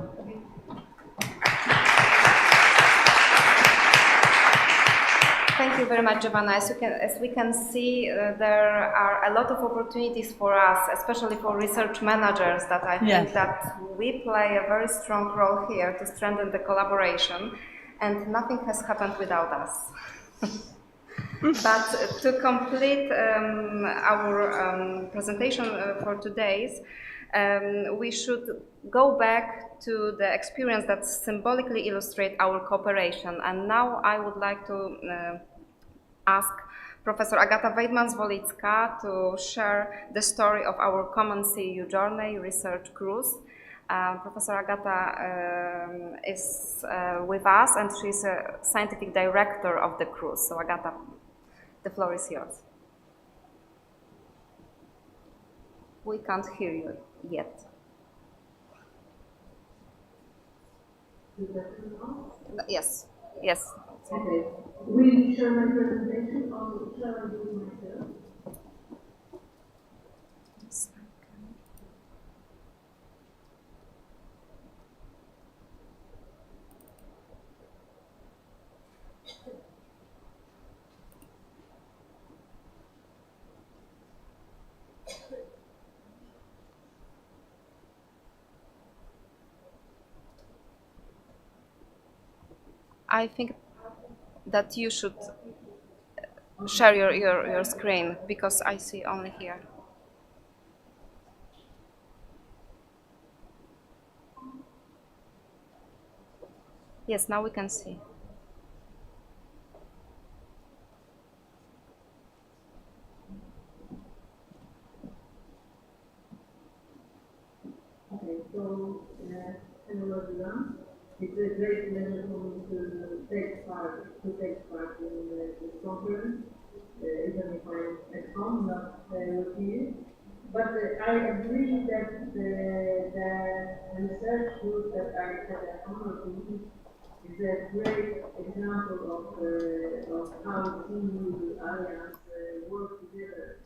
Thank you very much, Giovanna. As we can see, there are a lot of opportunities for us, especially for research managers, that I think that we play a very strong role here to strengthen the collaboration, and nothing has happened without us. But to complete our presentation for today's, we should go back to the experience that symbolically illustrate our cooperation. And now I would like to ask Professor Agata Weidman-Zwolicka to share the story of our common CEU journey, Research Cruise. Professor Agata is with us, and she's a scientific director of the cruise. So Agata, the floor is yours. We can't hear you yet. Yes, yes. Okay. Will you share my presentation or shall I do it myself? I think that you should share your screen, because I see only here. Yes, now we can see. Okay, so hello everyone. It's a great pleasure for me to take part in this conference, even if I'm at home, not with you. But I agree that the research group that I had at home is a great example of how the CEU Alliance work together.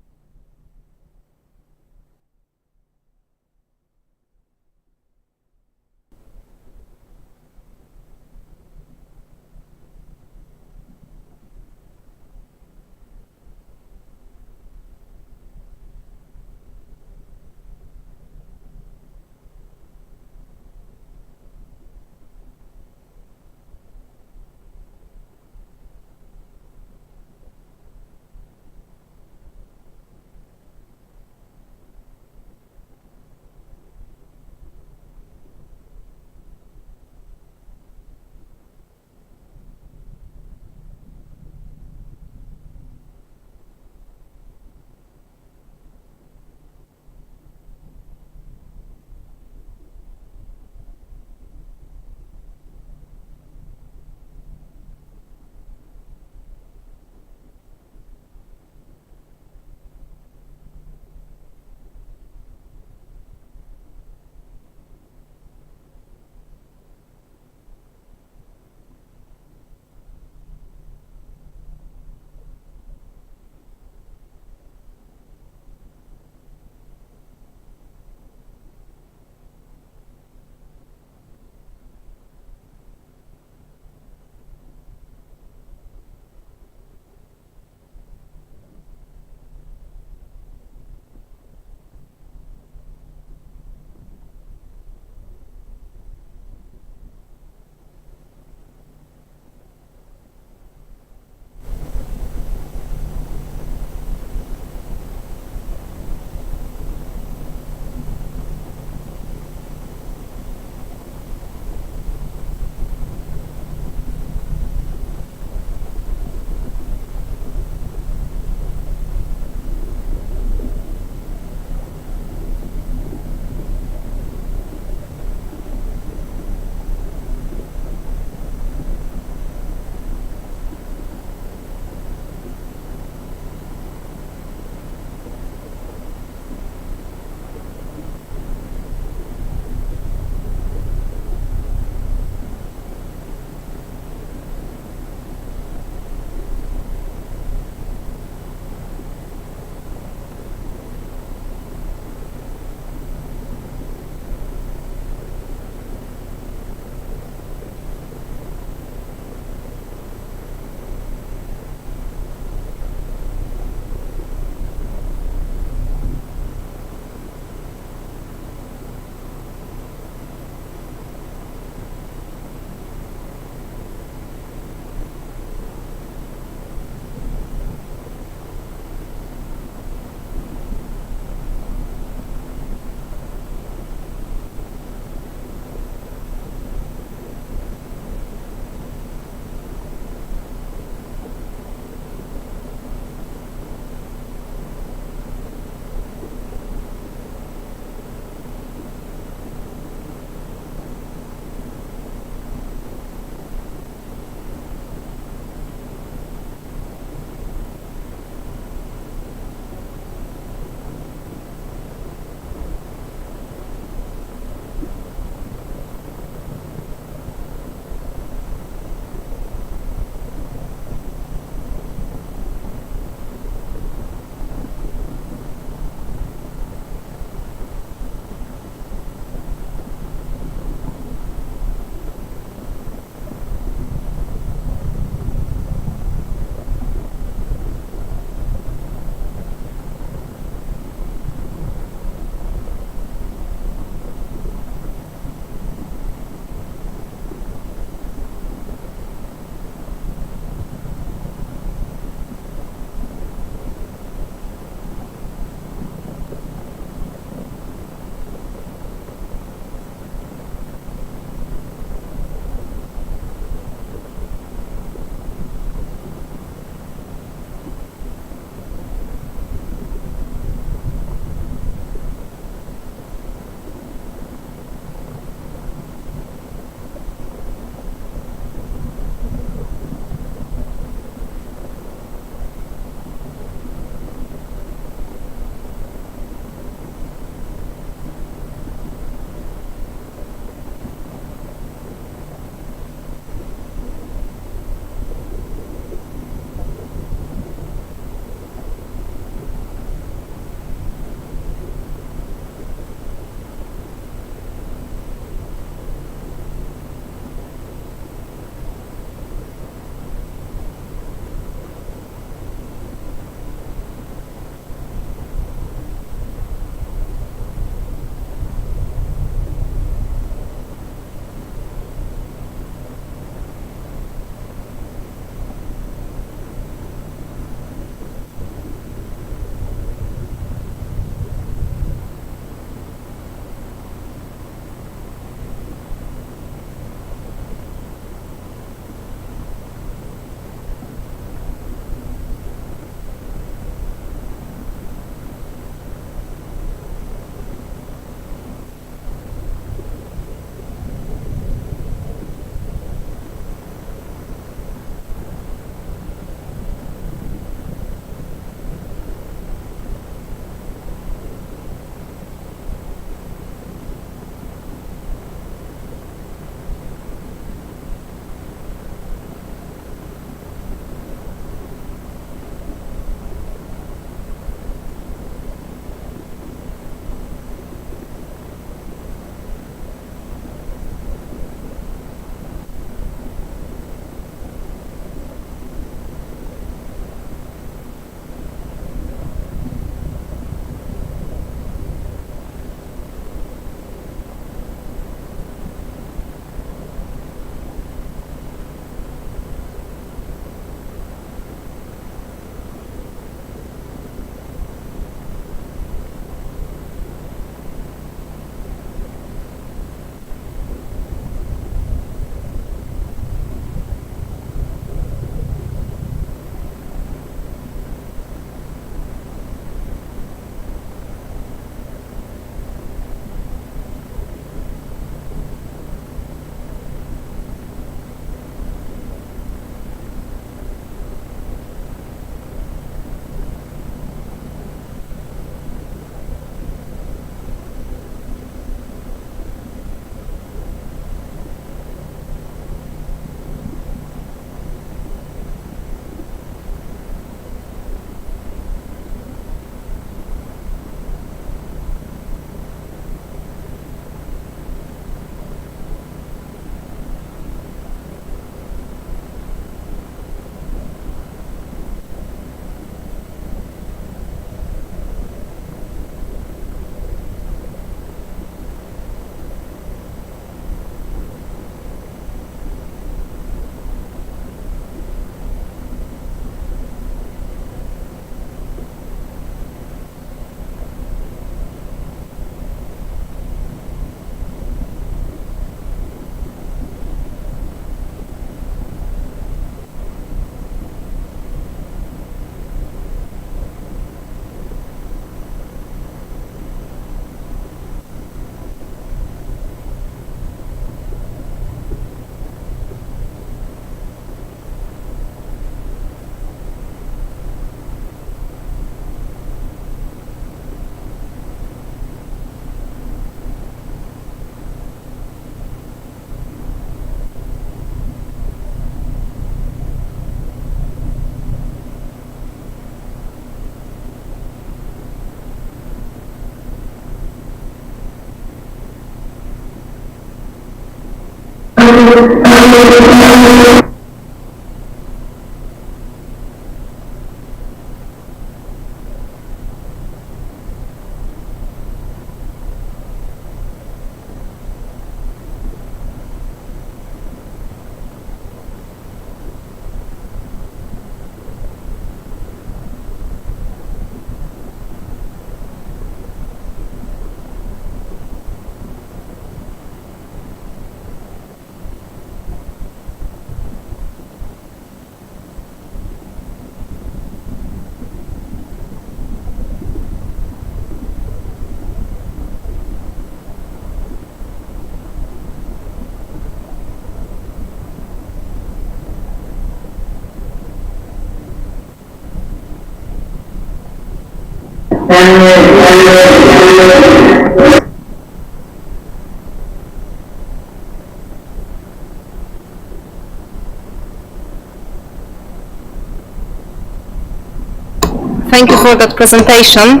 Thank you for that presentation.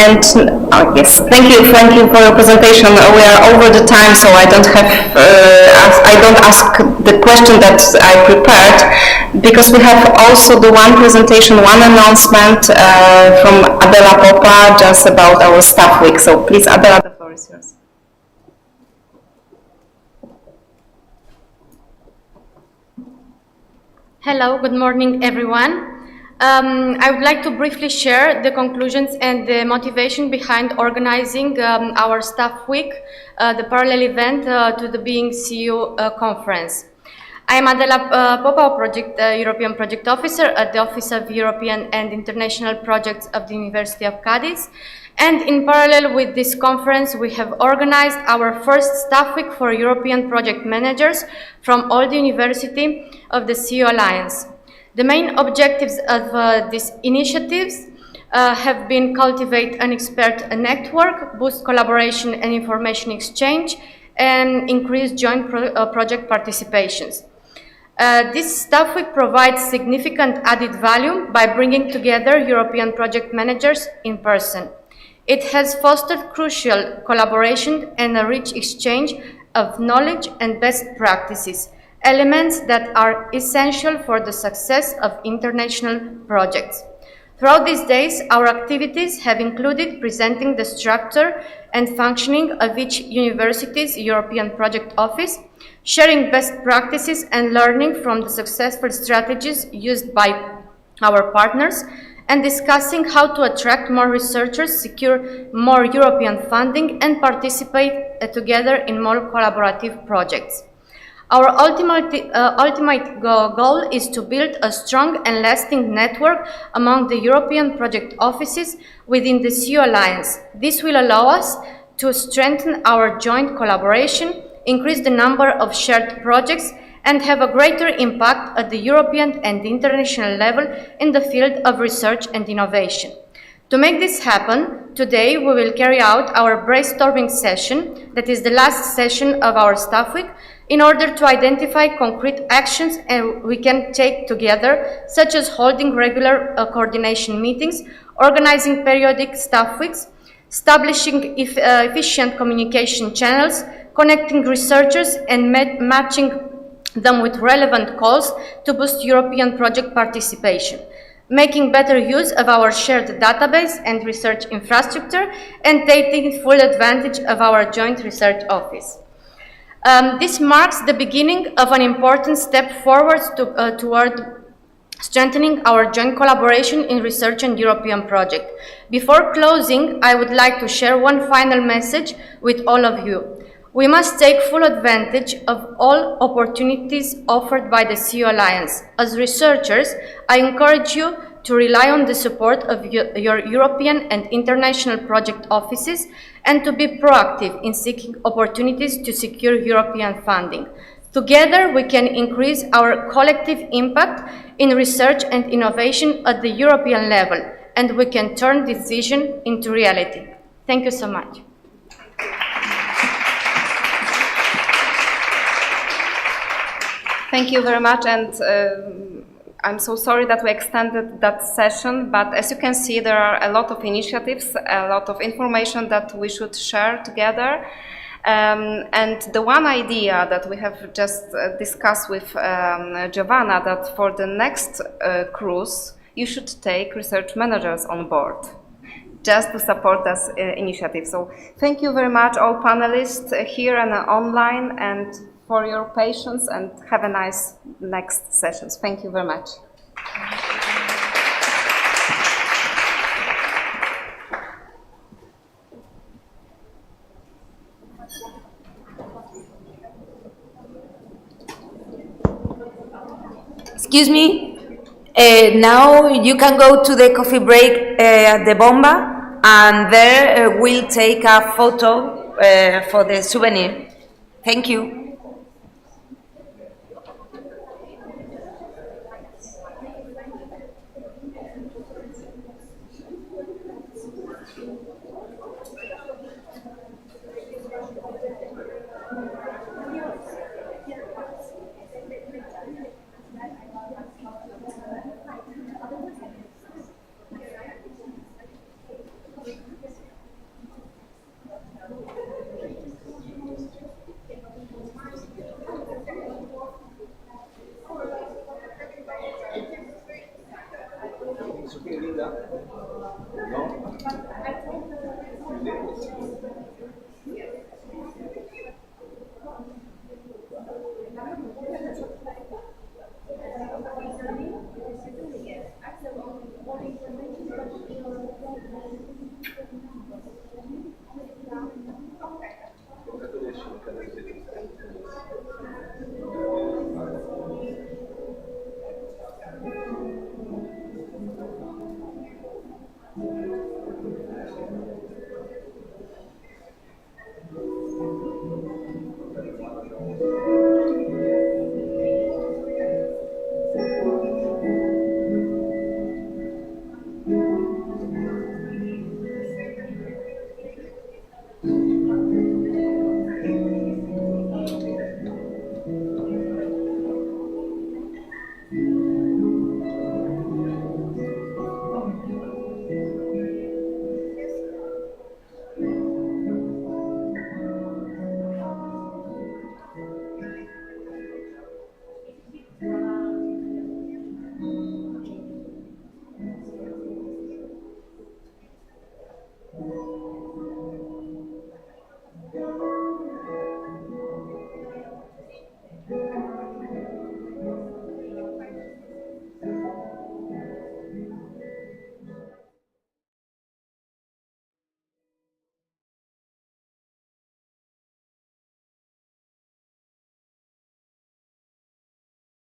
And yes, thank you for your presentation. We are over the time, so I don't ask the question that I prepared, because we have also the one presentation, one announcement from Adela Popa just about our staff week. So please, Adela, the floor is yours. Hello, good morning, everyone. I would like to briefly share the conclusions and the motivation behind organizing our staff week, the parallel event to the Being CU conference. I am Adela Popa, European Project Officer at the Office of European and International Projects of the University of Cádiz. And in parallel with this conference, we have organized our first staff week for European project managers from all the University of the CU Alliance. The main objectives of these initiatives have been cultivate an expert network, boost collaboration and information exchange, and increase joint project participations. This staff week provides significant added value by bringing together European project managers in person. It has fostered crucial collaboration and a rich exchange of knowledge and best practices, elements that are essential for the success of international projects. Throughout these days, our activities have included presenting the structure and functioning of each university's European project office, sharing best practices and learning from the successful strategies used by our partners, and discussing how to attract more researchers, secure more European funding, and participate together in more collaborative projects. Our ultimate goal is to build a strong and lasting network among the European project offices within the CU Alliance. This will allow us to strengthen our joint collaboration, increase the number of shared projects, and have a greater impact at the European and international level in the field of research and innovation. To make this happen, today we will carry out our brainstorming session, that is the last session of our staff week, in order to identify concrete actions we can take together, such as holding regular coordination meetings, organizing periodic staff weeks, establishing efficient communication channels, connecting researchers, and matching them with relevant calls to boost European project participation, making better use of our shared database and research infrastructure, and taking full advantage of our joint research office. This marks the beginning of an important step forward toward strengthening our joint collaboration in research and European project. Before closing, I would like to share one final message with all of you. We must take full advantage of all opportunities offered by the CU Alliance. As researchers, I encourage you to rely on the support of your European and international project offices and to be proactive in seeking opportunities to secure European funding. Together, we can increase our collective impact in research and innovation at the European level, and we can turn this vision into reality. Thank you so much. Thank you very much, and I'm so sorry that we extended that session, but as you can see, there are a lot of initiatives, a lot of information that we should share together. And the one idea that we have just discussed with Giovanna, that for the next cruise, you should take research managers on board, just to support this initiative. So thank you very much, all panelists here and online, and for your patience, and have a nice next sessions. Thank you very much. Excuse me, now you can go to the coffee break at the Bomba, and there we'll take a photo for the souvenir. Thank you. ¿No?